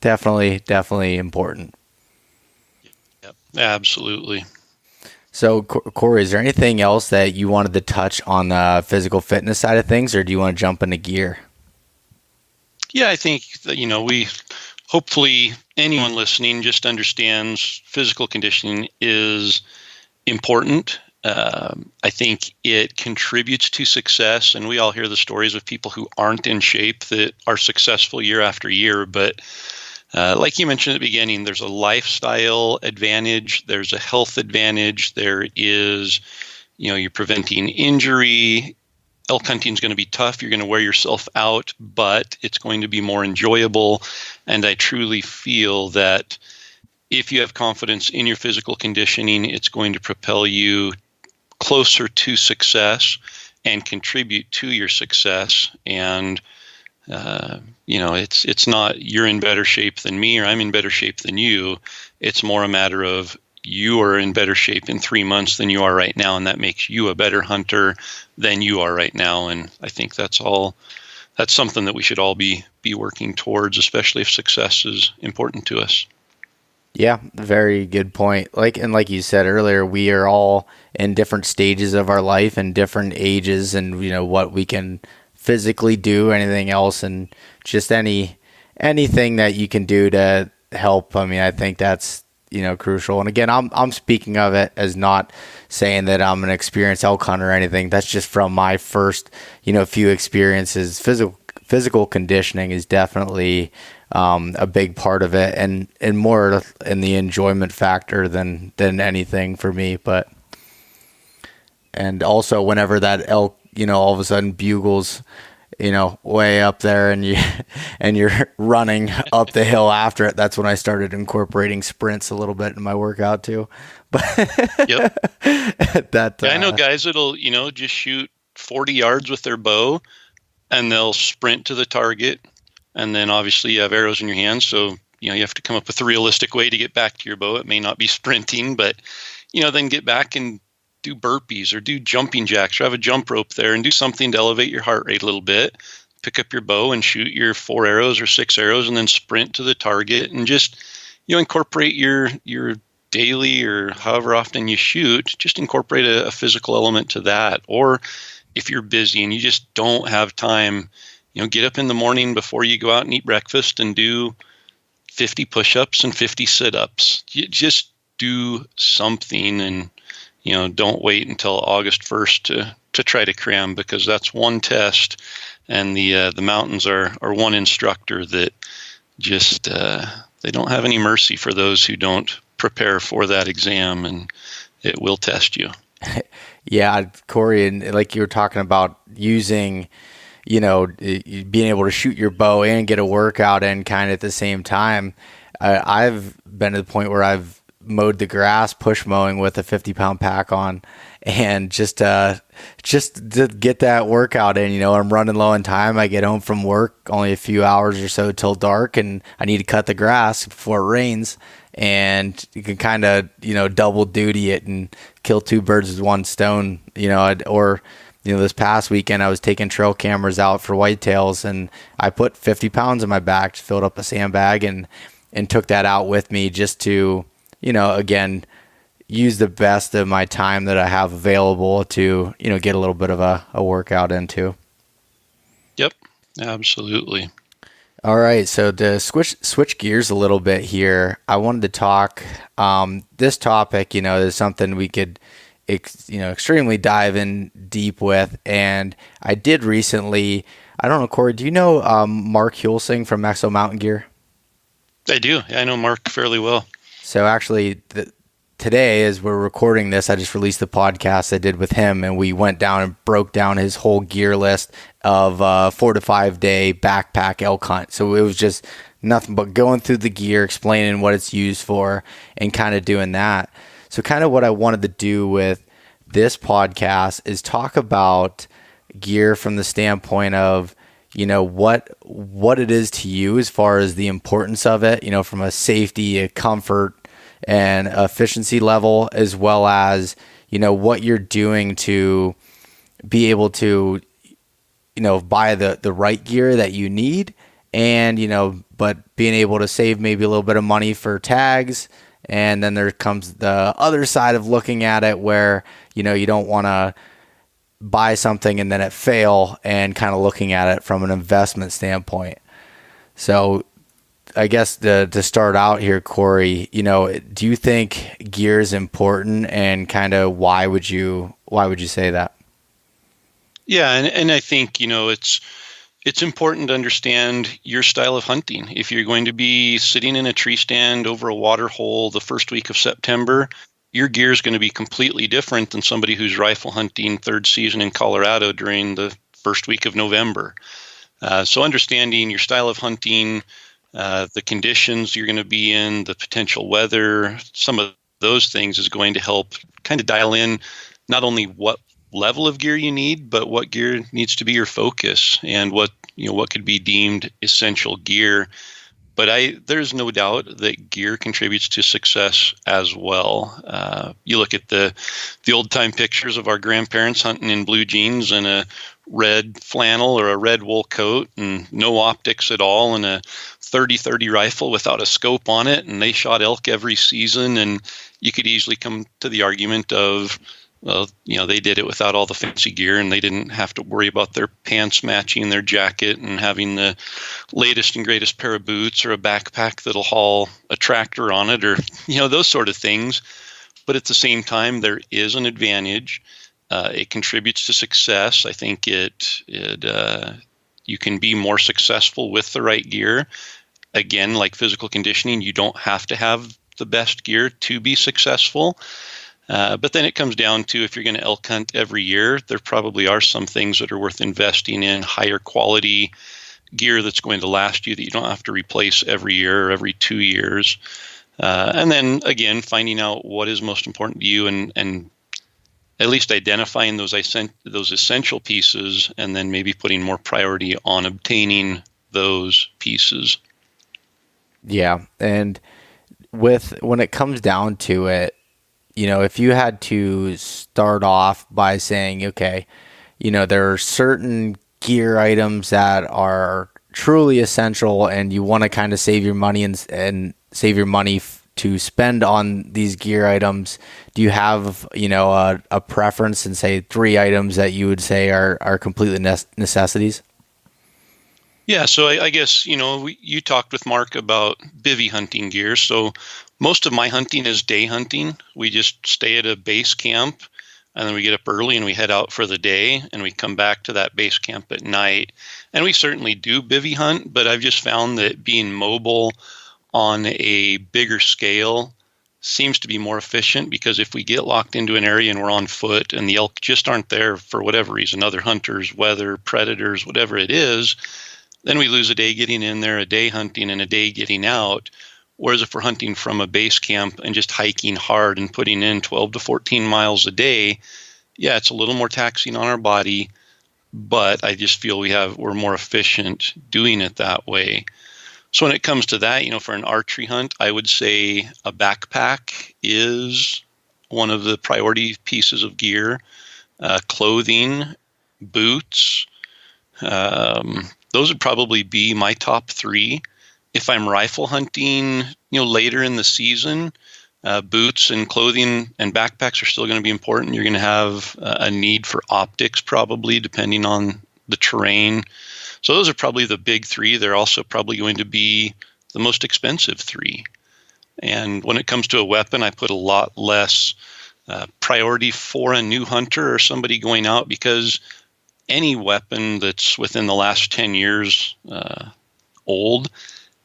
definitely important. Yep, absolutely. So, Corey, is there anything else that you wanted to touch on the physical fitness side of things, or do you want to jump into gear? Yeah, I think that, we hopefully anyone listening just understands physical conditioning is important. I think it contributes to success, and we all hear the stories of people who aren't in shape that are successful year after year. But like you mentioned at the beginning, there's a lifestyle advantage, there's a health advantage, there is, you're preventing injury. Elk hunting is going to be tough. You're going to wear yourself out, but it's going to be more enjoyable. And I truly feel that if you have confidence in your physical conditioning, it's going to propel you closer to success and contribute to your success. And it's not you're in better shape than me or I'm in better shape than you. It's more a matter of you are in better shape in 3 months than you are right now, and that makes you a better hunter than you are right now. And I think that's something that we should all be working towards, especially if success is important to us. Yeah, very good point. Like you said earlier, we are all in different stages of our life and different ages, and what we can physically do, anything else, and just anything that you can do to help. I mean, I think that's crucial. And again, I'm speaking of it as not saying that I'm an experienced elk hunter or anything. That's just from my first few experiences. Physical conditioning is definitely a big part of it, and more in the enjoyment factor than anything for me. But and also whenever that elk all of a sudden bugles way up there and you're running up the hill after it, that's when I started incorporating sprints a little bit in my workout too. But yep. I know guys that'll just shoot 40 yards with their bow and they'll sprint to the target, and then obviously you have arrows in your hands, so you have to come up with a realistic way to get back to your bow. It may not be sprinting, but then get back and do burpees or do jumping jacks or have a jump rope there and do something to elevate your heart rate a little bit. Pick up your bow and shoot your 4 arrows or 6 arrows and then sprint to the target, and just incorporate your daily or however often you shoot, just incorporate a physical element to that. Or if you're busy and you just don't have time, get up in the morning before you go out and eat breakfast and do 50 push-ups and 50 sit-ups. You just do something, and don't wait until August 1st to try to cram, because that's one test, and the mountains are one instructor that just they don't have any mercy for those who don't prepare for that exam, and it will test you. Yeah, Corey, and like you were talking about using, being able to shoot your bow and get a workout in kind of at the same time. I've been to the point where I've mowed the grass push mowing with a 50-pound pack on, and just to get that workout in. I'm running low on time. I get home from work only a few hours or so till dark, and I need to cut the grass before it rains, and you can kind of double duty it and kill 2 birds with 1 stone. This past weekend I was taking trail cameras out for whitetails, and I put 50 pounds in my back, filled up a sandbag, and took that out with me just to again, use the best of my time that I have available to, get a little bit of a workout into. Yep, absolutely. All right. So to switch gears a little bit here, I wanted to talk, this topic, is something we could, extremely dive in deep with. And I did recently, I don't know, Corey, do you know Mark Hulsing from Exo Mountain Gear? I do. I know Mark fairly well. So actually, today, as we're recording this, I just released the podcast I did with him, and we went down and broke down his whole gear list of 4 to 5 day backpack elk hunt. So it was just nothing but going through the gear, explaining what it's used for, and kind of doing that. So kind of what I wanted to do with this podcast is talk about gear from the standpoint of what it is to you as far as the importance of it, from a safety, a comfort, and efficiency level, as well as, what you're doing to be able to, buy the right gear that you need, and, but being able to save maybe a little bit of money for tags. And then there comes the other side of looking at it where, you don't want to buy something and then it fail, and kind of looking at it from an investment standpoint. So I guess to start out here, Corey, do you think gear is important, and kind of why would you say that? Yeah, and I think, it's important to understand your style of hunting. If you're going to be sitting in a tree stand over a water hole the first week of September, your gear is going to be completely different than somebody who's rifle hunting third season in Colorado during the first week of November. So understanding your style of hunting, the conditions you're going to be in, the potential weather, some of those things is going to help kind of dial in not only what level of gear you need, but what gear needs to be your focus and what could be deemed essential gear. But there's no doubt that gear contributes to success as well. You look at the old time pictures of our grandparents hunting in blue jeans and a red flannel or a red wool coat and no optics at all, and a 30-30 rifle without a scope on it, and they shot elk every season. And you could easily come to the argument of, well, they did it without all the fancy gear, and they didn't have to worry about their pants matching their jacket and having the latest and greatest pair of boots or a backpack that'll haul a tractor on it, or those sort of things. But at the same time, there is an advantage. It contributes to success. I think you can be more successful with the right gear. Again, like physical conditioning, you don't have to have the best gear to be successful. But then it comes down to, if you're going to elk hunt every year, there probably are some things that are worth investing in, higher quality gear that's going to last you, that you don't have to replace every year or every 2 years. And then, again, finding out what is most important to you, and at least identifying those essential pieces, and then maybe putting more priority on obtaining those pieces. Yeah. And when it comes down to it, if you had to start off by saying, okay, there are certain gear items that are truly essential, and you want to kind of save your money and save your money to spend on these gear items, do you have, a preference, and say 3 items that you would say are completely necessities? Yeah, so I guess, you talked with Mark about bivvy hunting gear. So most of my hunting is day hunting. We just stay at a base camp, and then we get up early and we head out for the day, and we come back to that base camp at night. And we certainly do bivvy hunt, but I've just found that being mobile on a bigger scale seems to be more efficient, because if we get locked into an area and we're on foot and the elk just aren't there for whatever reason, other hunters, weather, predators, whatever it is, then we lose a day getting in there, a day hunting, and a day getting out. Whereas if we're hunting from a base camp and just hiking hard and putting in 12 to 14 miles a day, yeah, it's a little more taxing on our body, but I just feel we're more efficient doing it that way. So when it comes to that, for an archery hunt, I would say a backpack is one of the priority pieces of gear. Clothing, boots, those would probably be my top 3. If I'm rifle hunting, later in the season, boots and clothing and backpacks are still going to be important. You're going to have a need for optics, probably, depending on the terrain. So those are probably the big 3. They're also probably going to be the most expensive 3. And when it comes to a weapon, I put a lot less priority for a new hunter or somebody going out, because any weapon that's within the last 10 years old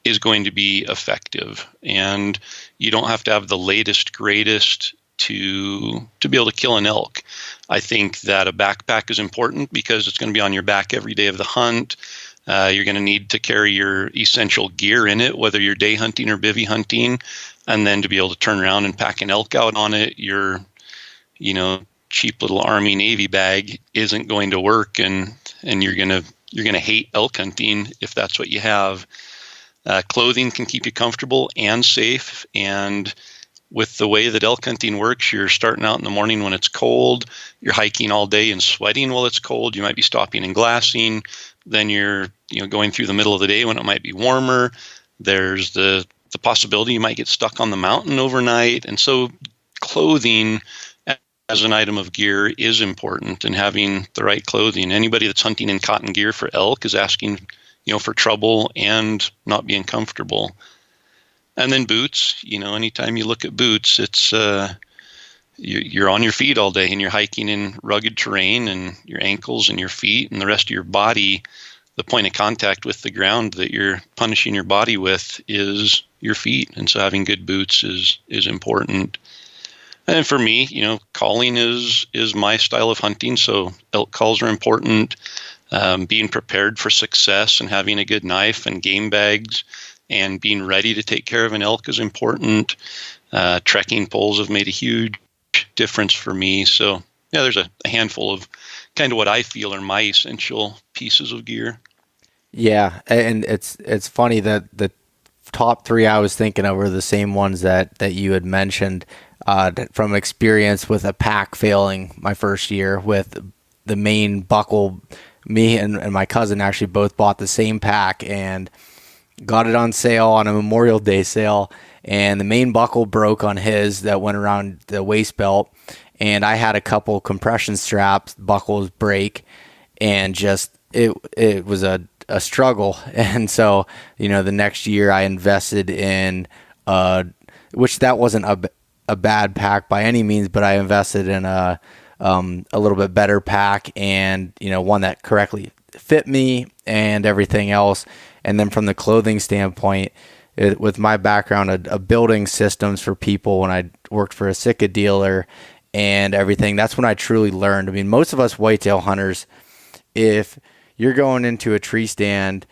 is going to be effective. And you don't have to have the latest, greatest to be able to kill an elk. I think that a backpack is important because it's going to be on your back every day of the hunt. You're going to need to carry your essential gear in it, whether you're day hunting or bivvy hunting, and then to be able to turn around and pack an elk out on it, your cheap little Army Navy bag isn't going to work, and you're gonna hate elk hunting if that's what you have. Clothing can keep you comfortable and safe, and with the way that elk hunting works, you're starting out in the morning when it's cold, you're hiking all day and sweating while it's cold, you might be stopping and glassing, then you're going through the middle of the day when it might be warmer. There's the possibility you might get stuck on the mountain overnight. And so clothing as an item of gear is important, and having the right clothing. Anybody that's hunting in cotton gear for elk is asking for trouble and not being comfortable. And then boots, anytime you look at boots, it's you're on your feet all day and you're hiking in rugged terrain, and your ankles and your feet and the rest of your body, the point of contact with the ground that you're punishing your body with is your feet. And so having good boots is important. And for me, calling is my style of hunting. So elk calls are important. Being prepared for success and having a good knife and game bags and being ready to take care of an elk is important. Trekking poles have made a huge difference for me. So yeah, there's a handful of kind of what I feel are my essential pieces of gear. Yeah, and it's funny that the top three I was thinking of were the same ones that you had mentioned. From experience with a pack failing my first year with the main buckle, me and my cousin actually both bought the same pack and got it on sale on a Memorial Day sale, and the main buckle broke on his that went around the waist belt, and I had a couple compression straps, buckles break, and just it was a struggle. And so, the next year I invested in which that wasn't a bad pack by any means, but I invested in a little bit better pack, and one that correctly fit me and everything else. And then from the clothing standpoint, with my background of building systems for people when I worked for a Sitka dealer and everything, that's when I truly learned. I mean, most of us whitetail hunters, if you're going into a tree stand,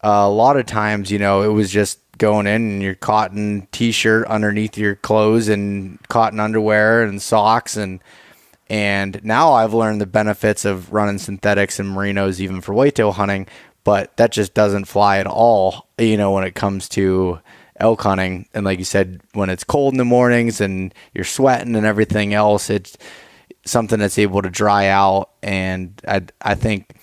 a lot of times, it was just going in and your cotton t-shirt underneath your clothes and cotton underwear and socks. And now I've learned the benefits of running synthetics and merinos even for whitetail hunting, but that just doesn't fly at all, when it comes to elk hunting. And like you said, when it's cold in the mornings and you're sweating and everything else, it's something that's able to dry out. And I think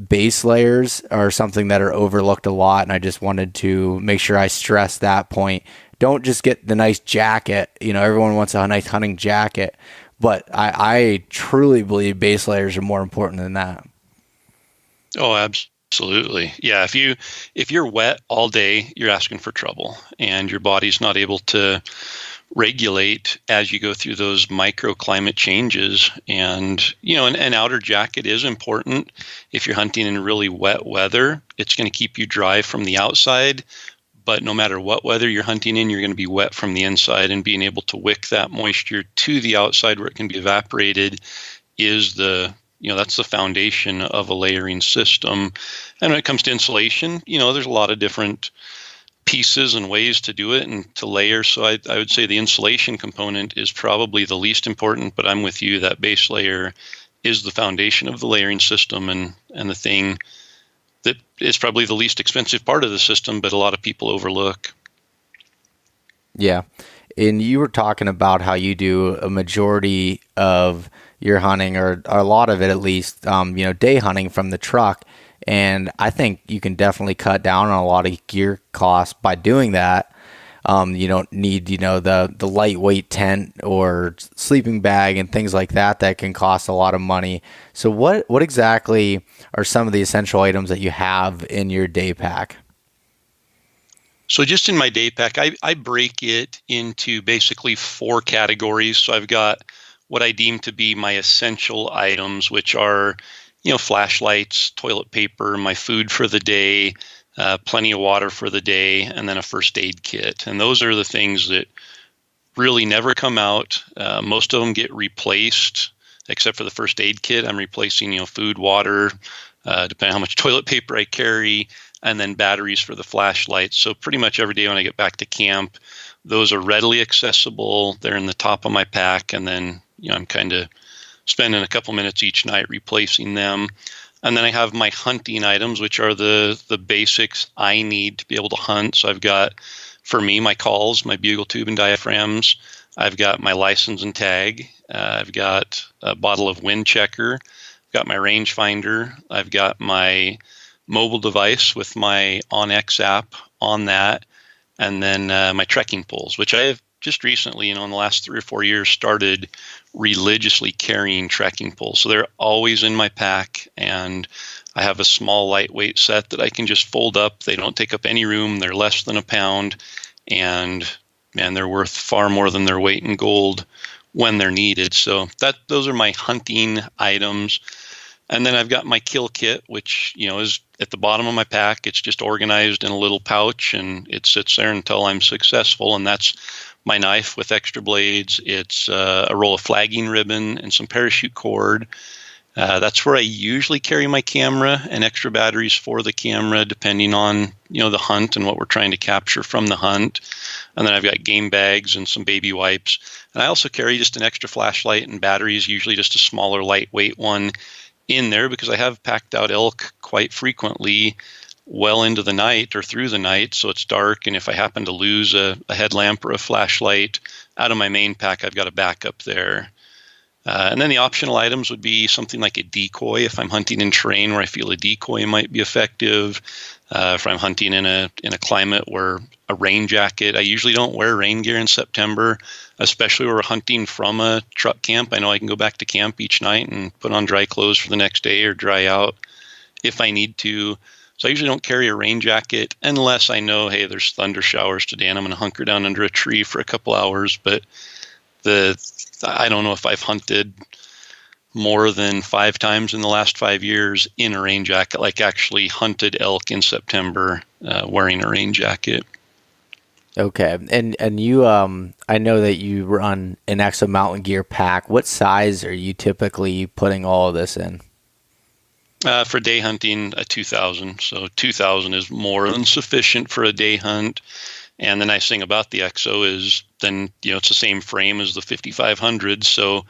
base layers are something that are overlooked a lot, and I just wanted to make sure I stress that point. Don't just get the nice jacket. Everyone wants a nice hunting jacket, but I truly believe base layers are more important than that. Oh, absolutely. Yeah, if you're wet all day, you're asking for trouble, and your body's not able to regulate as you go through those microclimate changes. And an outer jacket is important. If you're hunting in really wet weather, it's going to keep you dry from the outside, but no matter what weather you're hunting in, you're going to be wet from the inside, and being able to wick that moisture to the outside where it can be evaporated is that's the foundation of a layering system. And when it comes to insulation, there's a lot of different pieces and ways to do it and to layer. So I would say the insulation component is probably the least important, but I'm with you that base layer is the foundation of the layering system, and the thing that is probably the least expensive part of the system, but a lot of people overlook. Yeah. And you were talking about how you do a majority of your hunting, or a lot of it at least, day hunting from the truck. And I think you can definitely cut down on a lot of gear costs by doing that. You don't need, the lightweight tent or sleeping bag and things like that can cost a lot of money. So what exactly are some of the essential items that you have in your day pack? So just in my day pack, I break it into basically 4 categories. So I've got what I deem to be my essential items, which are flashlights, toilet paper, my food for the day, plenty of water for the day, and then a first aid kit. And those are the things that really never come out. Most of them get replaced, except for the first aid kit. I'm replacing, food, water, depending on how much toilet paper I carry, and then batteries for the flashlights. So pretty much every day when I get back to camp, those are readily accessible. They're in the top of my pack, and then I'm kind of spending a couple minutes each night replacing them. And then I have my hunting items, which are the basics I need to be able to hunt. So I've got, for me, my calls, my bugle tube and diaphragms. I've got my license and tag. I've got a bottle of wind checker. I've got my rangefinder. I've got my mobile device with my OnX app on that. And then my trekking poles, which I have just recently, in the last 3 or 4 years, started religiously carrying trekking poles. So they're always in my pack, and I have a small lightweight set that I can just fold up. They don't take up any room. They're less than a pound, and man, they're worth far more than their weight in gold when they're needed. So those are my hunting items. And then I've got my kill kit, which, is at the bottom of my pack. It's just organized in a little pouch, and it sits there until I'm successful. And that's my knife with extra blades. It's a roll of flagging ribbon and some parachute cord. That's where I usually carry my camera and extra batteries for the camera, depending on, the hunt and what we're trying to capture from the hunt. And then I've got game bags and some baby wipes. And I also carry just an extra flashlight and batteries, usually just a smaller, lightweight one in there, because I have packed out elk quite frequently well into the night or through the night, so it's dark. And if I happen to lose a headlamp or a flashlight out of my main pack, I've got a backup there. And then the optional items would be something like a decoy if I'm hunting in terrain where I feel a decoy might be effective. If I'm hunting in a climate where a rain jacket, I usually don't wear rain gear in September, especially where we're hunting from a truck camp. I know I can go back to camp each night and put on dry clothes for the next day or dry out if I need to. So I usually don't carry a rain jacket unless I know, hey, there's thunder showers today and I'm going to hunker down under a tree for a couple hours. But I don't know if I've hunted more than 5 times in the last 5 years in a rain jacket, like actually hunted elk in September wearing a rain jacket. Okay. And you, I know that you run an Exo Mountain Gear pack. What size are you typically putting all of this in? For day hunting, a 2,000. So 2,000 is more than sufficient for a day hunt. And the nice thing about the Exo is then, it's the same frame as the 5,500. So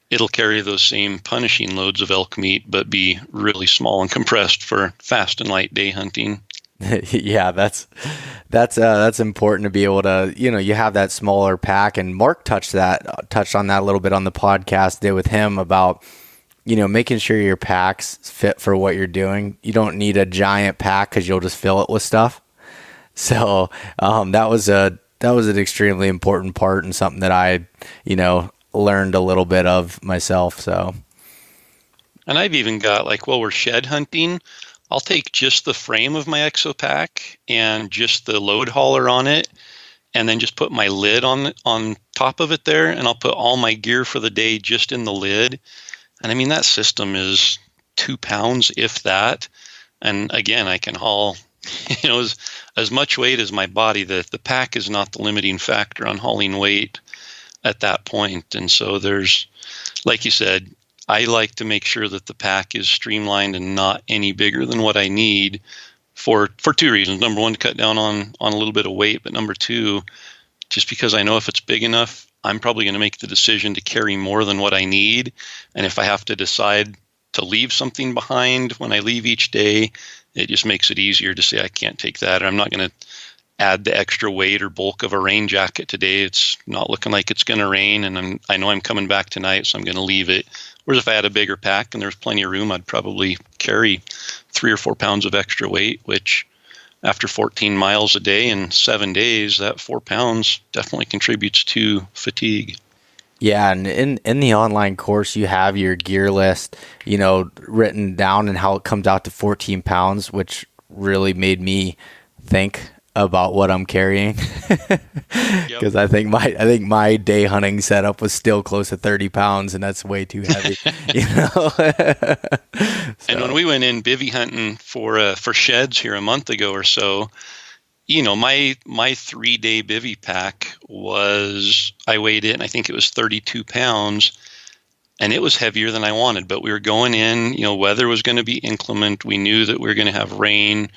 it'll carry those same punishing loads of elk meat, but be really small and compressed for fast and light day hunting. Yeah, that's important to be able to, you have that smaller pack. And Mark touched on that a little bit on the podcast did with him about, making sure your pack's fit for what you're doing. You don't need a giant pack because you'll just fill it with stuff. So that was an extremely important part and something that I, learned a little bit of myself. So, and I've even got we're shed hunting, I'll take just the frame of my Exo pack and just the load hauler on it, and then just put my lid on top of it there, and I'll put all my gear for the day just in the lid. And I mean, that system is 2 pounds, if that. And again, I can haul, as much weight as my body. The pack is not the limiting factor on hauling weight at that point. And so there's, like you said, I like to make sure that the pack is streamlined and not any bigger than what I need for 2 reasons. Number one, to cut down on a little bit of weight, but number two, just because I know if it's big enough, I'm probably going to make the decision to carry more than what I need. And if I have to decide to leave something behind when I leave each day, it just makes it easier to say I can't take that, or I'm not going to add the extra weight or bulk of a rain jacket today. It's not looking like it's going to rain, and I know I'm coming back tonight, so I'm going to leave it. Whereas if I had a bigger pack and there's plenty of room, I'd probably carry 3 or 4 pounds of extra weight, which after 14 miles a day and 7 days, that 4 pounds definitely contributes to fatigue. Yeah, and in the online course, you have your gear list, written down and how it comes out to 14 pounds, which really made me think about what I'm carrying. Because I think my day hunting setup was still close to 30 pounds, and that's way too heavy. And when we went in bivvy hunting for sheds here a month ago or so, my 3-day bivvy pack I weighed it, and I think it was 32 pounds, and it was heavier than I wanted. But we were going in, weather was going to be inclement. We knew that we were going to have rain.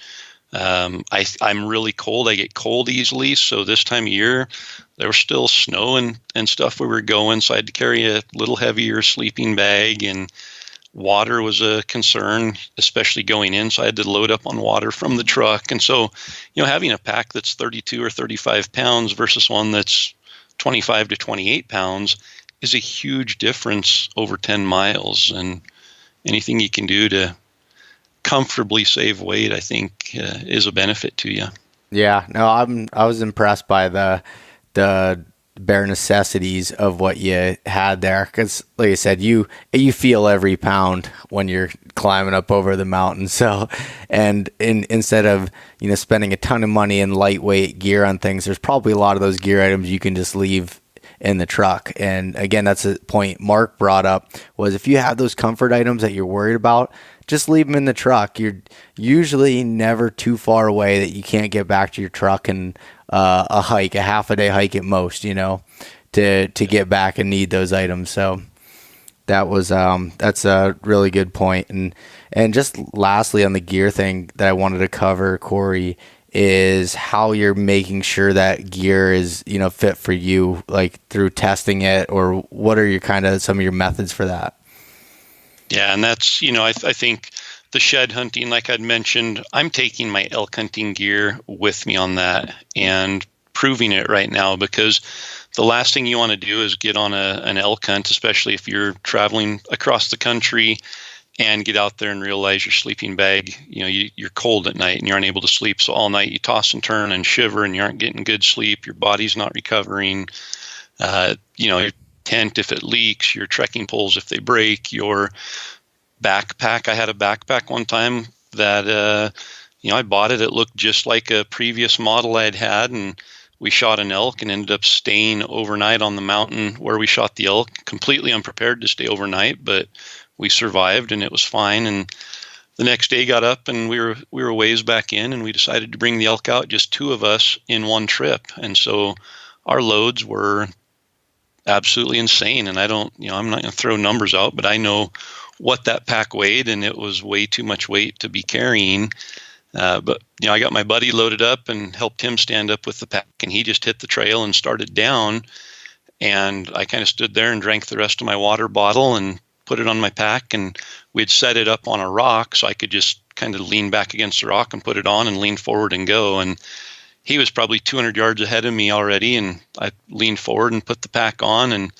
I'm really cold. I get cold easily. So this time of year, there was still snow and stuff where we were going. So I had to carry a little heavier sleeping bag, and water was a concern, especially going in. So I had to load up on water from the truck. And so, having a pack that's 32 or 35 pounds versus one that's 25 to 28 pounds is a huge difference over 10 miles. And anything you can do to comfortably save weight, I think, is a benefit to you. Yeah, no, I was impressed by the bare necessities of what you had there. Because like I said, you feel every pound when you're climbing up over the mountain. So, and instead of, spending a ton of money in lightweight gear on things, there's probably a lot of those gear items you can just leave in the truck. And again, that's a point Mark brought up, was if you have those comfort items that you're worried about, just leave them in the truck. You're usually never too far away that you can't get back to your truck in a hike, a half a day hike at most, to get back and need those items. So that's a really good point. And just lastly on the gear thing that I wanted to cover, Corey, is how you're making sure that gear is, fit for you, like through testing it, or what are some of your methods for that? Yeah. And that's, I think the shed hunting, like I'd mentioned, I'm taking my elk hunting gear with me on that and proving it right now, because the last thing you want to do is get on an elk hunt, especially if you're traveling across the country and get out there and realize your sleeping bag, you're cold at night and you're unable to sleep. So all night you toss and turn and shiver and you aren't getting good sleep. Your body's not recovering. Your tent, if it leaks, your trekking poles, if they break, your backpack. I had a backpack one time that, I bought it. It looked just like a previous model I'd had, and we shot an elk and ended up staying overnight on the mountain where we shot the elk, completely unprepared to stay overnight, but we survived and it was fine. And the next day got up and we were ways back in, and we decided to bring the elk out, just two of us in one trip. And so our loads were absolutely insane. And I'm not going to throw numbers out, but I know what that pack weighed, and it was way too much weight to be carrying. But I got my buddy loaded up and helped him stand up with the pack, and he just hit the trail and started down. And I kind of stood there and drank the rest of my water bottle and put it on my pack, and we'd set it up on a rock so I could just kind of lean back against the rock and put it on and lean forward and go. And he was probably 200 yards ahead of me already, and I leaned forward and put the pack on and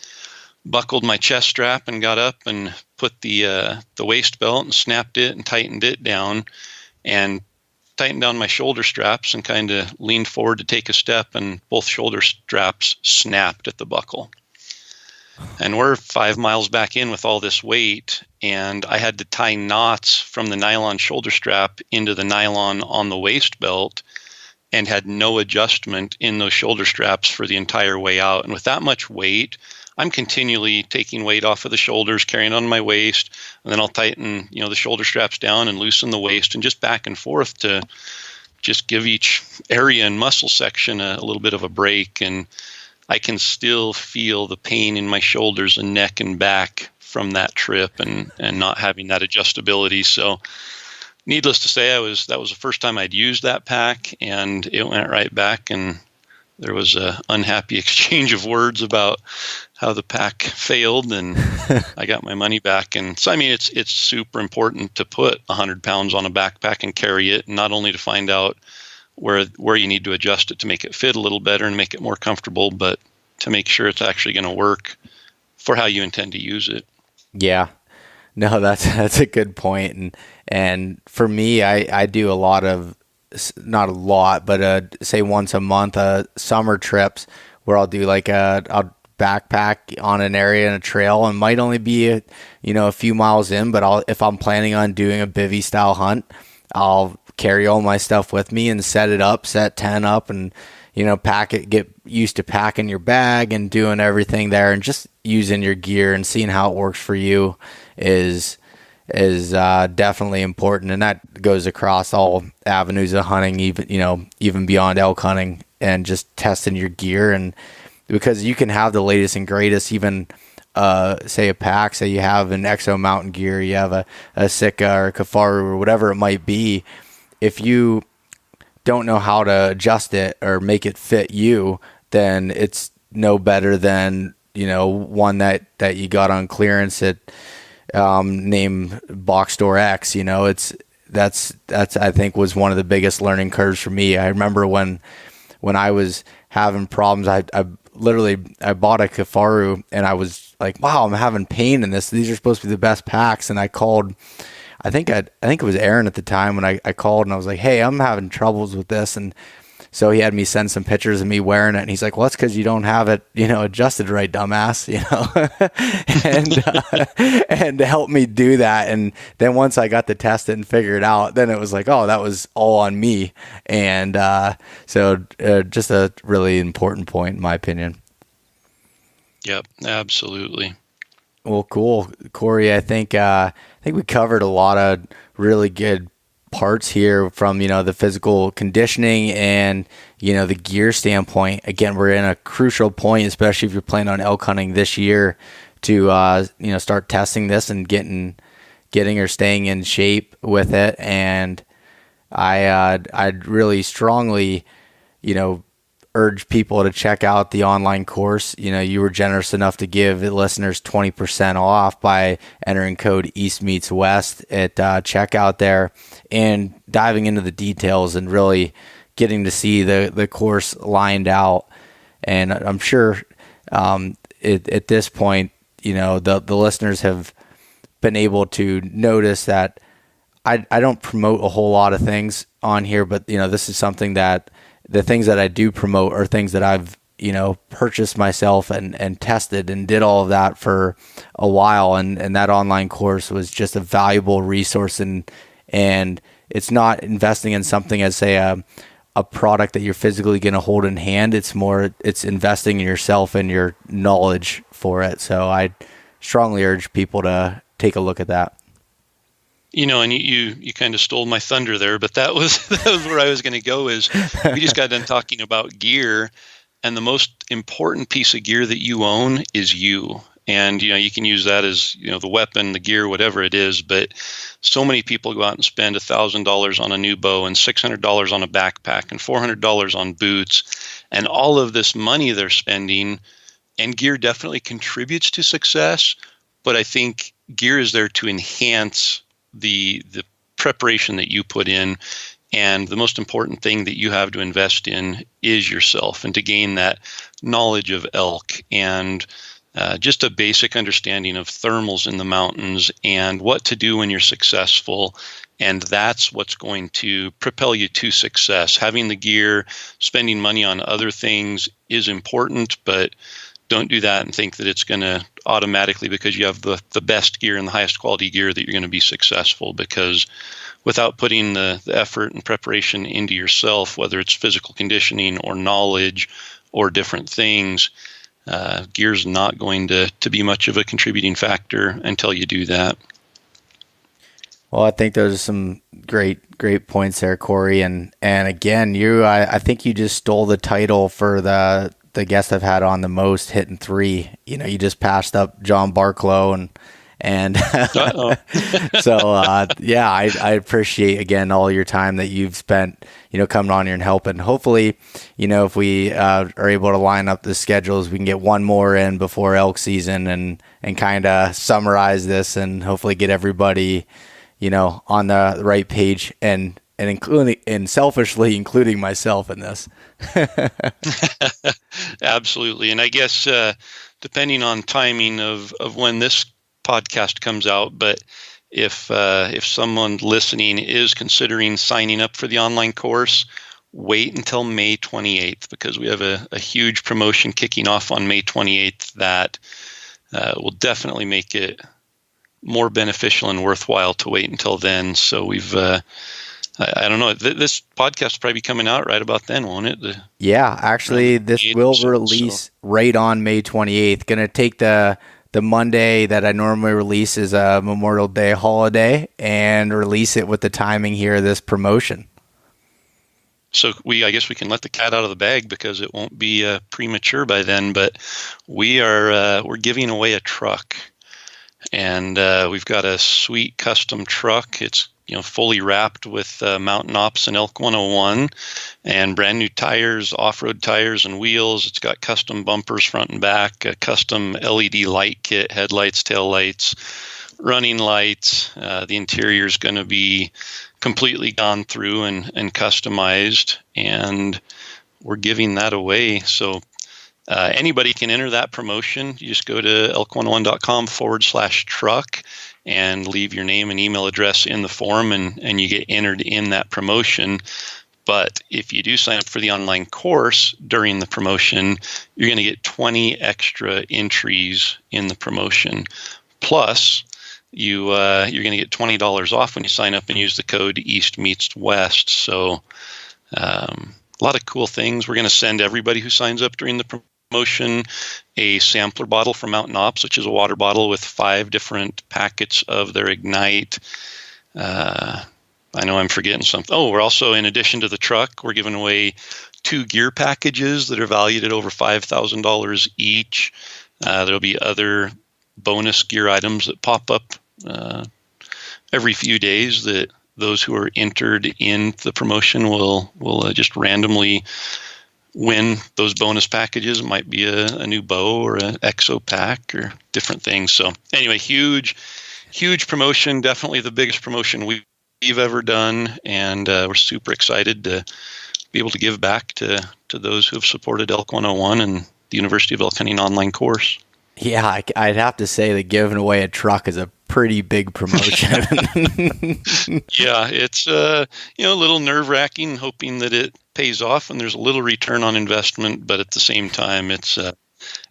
buckled my chest strap and got up and put the waist belt and snapped it and tightened it down and tightened down my shoulder straps and kind of leaned forward to take a step, and both shoulder straps snapped at the buckle. And we're 5 miles back in with all this weight, and I had to tie knots from the nylon shoulder strap into the nylon on the waist belt, and had no adjustment in those shoulder straps for the entire way out. And with that much weight, I'm continually taking weight off of the shoulders, carrying on my waist, and then I'll tighten, the shoulder straps down and loosen the waist, and just back and forth to just give each area and muscle section a little bit of a break. And I can still feel the pain in my shoulders and neck and back from that trip and not having that adjustability. So needless to say, that was the first time I'd used that pack, and it went right back, and there was a unhappy exchange of words about how the pack failed, and I got my money back. And so, it's super important to put 100 pounds on a backpack and carry it, not only to find out where you need to adjust it to make it fit a little better and make it more comfortable, but to make sure it's actually going to work for how you intend to use it. Yeah, no, that's a good point. And for me, I do a lot of, not a lot, but say once a month, summer trips where I'll do like I'll backpack on an area in a trail, and might only be a few miles in, but if I'm planning on doing a bivvy style hunt, I'll carry all my stuff with me and set 10 up, and pack it, get used to packing your bag and doing everything there, and just using your gear and seeing how it works for you is definitely important. And that goes across all avenues of hunting, even beyond elk hunting, and just testing your gear. And because you can have the latest and greatest, even say a pack, say you have an Exo Mountain Gear, you have a Sitka or a Kafaru or whatever it might be, if you don't know how to adjust it or make it fit you, then it's no better than one that you got on clearance at named Box Store X. That's I think was one of the biggest learning curves for me. I remember when I was having problems, I bought a Kafaru, and I was like, wow, I'm having pain in this. These are supposed to be the best packs. And I called, I think it was Aaron at the time, when I called, and I was like, hey, I'm having troubles with this. And So he had me send some pictures of me wearing it, and he's like, "Well, that's because you don't have it, adjusted right, dumbass," and to help me do that. And then once I got to test it and figure it out, then it was like, oh, that was all on me. And so just a really important point, in my opinion. Yep, absolutely. Well, cool, Corey. I think we covered a lot of really good parts here from the physical conditioning and the gear standpoint. Again, we're in a crucial point, especially if you're planning on elk hunting this year, to start testing this and getting or staying in shape with it. And I'd really strongly urge people to check out the online course. You were generous enough to give the listeners 20% off by entering code East Meets West at checkout there, and diving into the details and really getting to see the course lined out. And I'm sure at this point, the listeners have been able to notice that I don't promote a whole lot of things on here, but this is something that the things that I do promote are things that I've, purchased myself and tested and did all of that for a while. And that online course was just a valuable resource. And it's not investing in something as, say, a product that you're physically going to hold in hand. It's investing in yourself and your knowledge for it. So I strongly urge people to take a look at that. And you kind of stole my thunder there, but that was where I was going to go. Is we just got done talking about gear, and the most important piece of gear that you own is you. And you can use that as the weapon, the gear, whatever it is. But so many people go out and spend $1,000 on a new bow and $600 on a backpack and $400 on boots, and all of this money they're spending. And gear definitely contributes to success, but I think gear is there to enhance the preparation that you put in, and the most important thing that you have to invest in is yourself, and to gain that knowledge of elk and just a basic understanding of thermals in the mountains and what to do when you're successful. And that's what's going to propel you to success. Having the gear, spending money on other things is important, but don't do that and think that it's going to automatically, because you have the best gear and the highest quality gear, that you're going to be successful. Because without putting the effort and preparation into yourself, whether it's physical conditioning or knowledge or different things, gear's not going to be much of a contributing factor until you do that. Well, I think those are some great points there, Corey. And again, I think you just stole the title for the guest I've had on the most, hitting 3. You just passed up John Barklow and so I appreciate again all your time that you've spent coming on here and helping. Hopefully, if we are able to line up the schedules, we can get one more in before elk season and kind of summarize this and hopefully get everybody on the right page and including, and selfishly including myself in this. Absolutely. And I guess depending on timing of when this podcast comes out, but if someone listening is considering signing up for the online course, wait until May 28th, because we have a huge promotion kicking off on May 28th that will definitely make it more beneficial and worthwhile to wait until then. So we've I don't know. This podcast will probably be coming out right about then, won't it? Yeah, actually, this will release right on May 28th. Going to take the Monday that I normally release as a Memorial Day holiday and release it with the timing here of this promotion. So I guess we can let the cat out of the bag, because it won't be premature by then. But we're giving away a truck, and we've got a sweet custom truck. It's fully wrapped with Mountain Ops and Elk 101 and brand new tires, off-road tires and wheels. It's got custom bumpers front and back, a custom LED light kit, headlights, taillights, running lights. The interior is going to be completely gone through and customized, and we're giving that away. So anybody can enter that promotion. You just go to elk101.com/truck and leave your name and email address in the form, and you get entered in that promotion. But if you do sign up for the online course during the promotion, you're going to get 20 extra entries in the promotion. Plus, you're going to get $20 off when you sign up and use the code East Meets West. So a lot of cool things. We're going to send everybody who signs up during the promotion a sampler bottle from MTN OPS, which is a water bottle with 5 different packets of their Ignite. I know I'm forgetting something. Oh, we're also, in addition to the truck, we're giving away 2 gear packages that are valued at over $5,000 each. There'll be other bonus gear items that pop up every few days that those who are entered in the promotion will just randomly win those bonus packages. It might be a new bow or an exo pack or different things. So anyway, huge promotion, definitely the biggest promotion we've ever done, and we're super excited to be able to give back to those who have supported Elk 101 and the University of Elk Hunting online course. Yeah, I'd have to say that giving away a truck is a pretty big promotion. Yeah, it's a little nerve-wracking, hoping that it pays off and there's a little return on investment, but at the same time, it's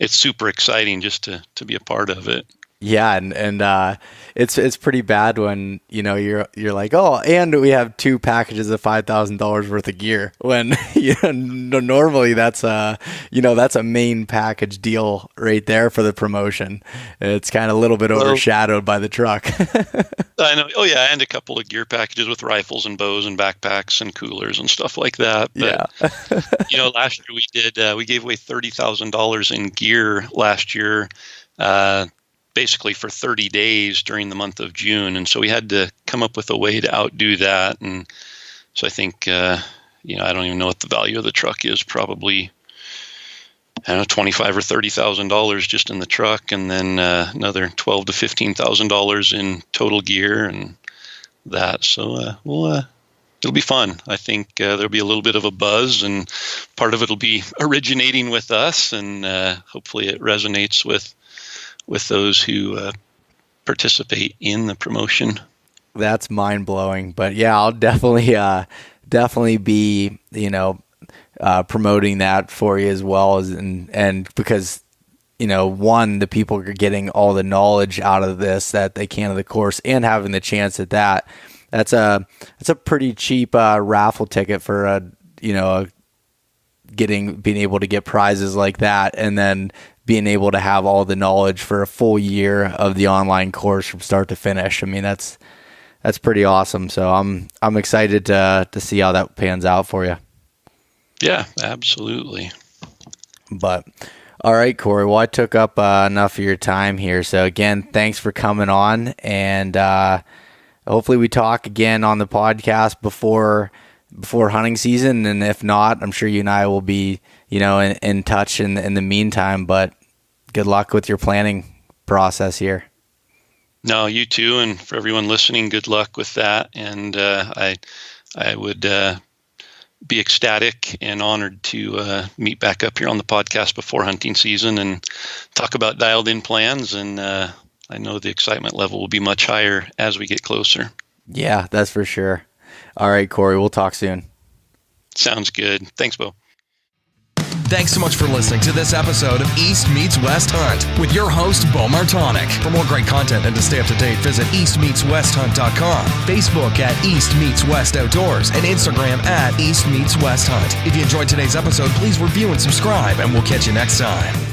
super exciting just to be a part of it. Yeah, and it's pretty bad when you're like, oh, and we have 2 packages of $5,000 worth of gear, when normally that's a main package deal right there for the promotion. It's kind of a little bit overshadowed by the truck. I know. Oh yeah, and a couple of gear packages with rifles and bows and backpacks and coolers and stuff like that. But yeah. Last year we gave away $30,000 in gear last year. Basically for 30 days during the month of June. And so we had to come up with a way to outdo that. And so I think, I don't even know what the value of the truck is, probably, I don't know, $25,000 or $30,000 just in the truck. And then another $12,000 to $15,000 in total gear and that. So it'll be fun. I think there'll be a little bit of a buzz, and part of it'll be originating with us, and hopefully it resonates with those who participate in the promotion. That's mind-blowing. But yeah, I'll definitely be, promoting that for you as well, and because, one, the people are getting all the knowledge out of this that they can of the course, and having the chance at that. That's a pretty cheap raffle ticket for being able to get prizes like that, and then being able to have all the knowledge for a full year of the online course from start to finish. I mean, that's pretty awesome. So I'm excited to see how that pans out for you. Yeah, absolutely. But all right, Corey. Well, I took up enough of your time here. So again, thanks for coming on, and hopefully we talk again on the podcast before hunting season. And if not, I'm sure you and I will be, in touch in the meantime. But good luck with your planning process here. No, you too. And for everyone listening, good luck with that. And I would be ecstatic and honored to meet back up here on the podcast before hunting season and talk about dialed in plans. And I know the excitement level will be much higher as we get closer. Yeah, that's for sure. All right, Corey, we'll talk soon. Sounds good. Thanks, Bo. Thanks so much for listening to this episode of East Meets West Hunt with your host, Bo Martonic. For more great content and to stay up to date, visit eastmeetswesthunt.com, Facebook at East Meets West Outdoors, and Instagram at East Meets West Hunt. If you enjoyed today's episode, please review and subscribe, and we'll catch you next time.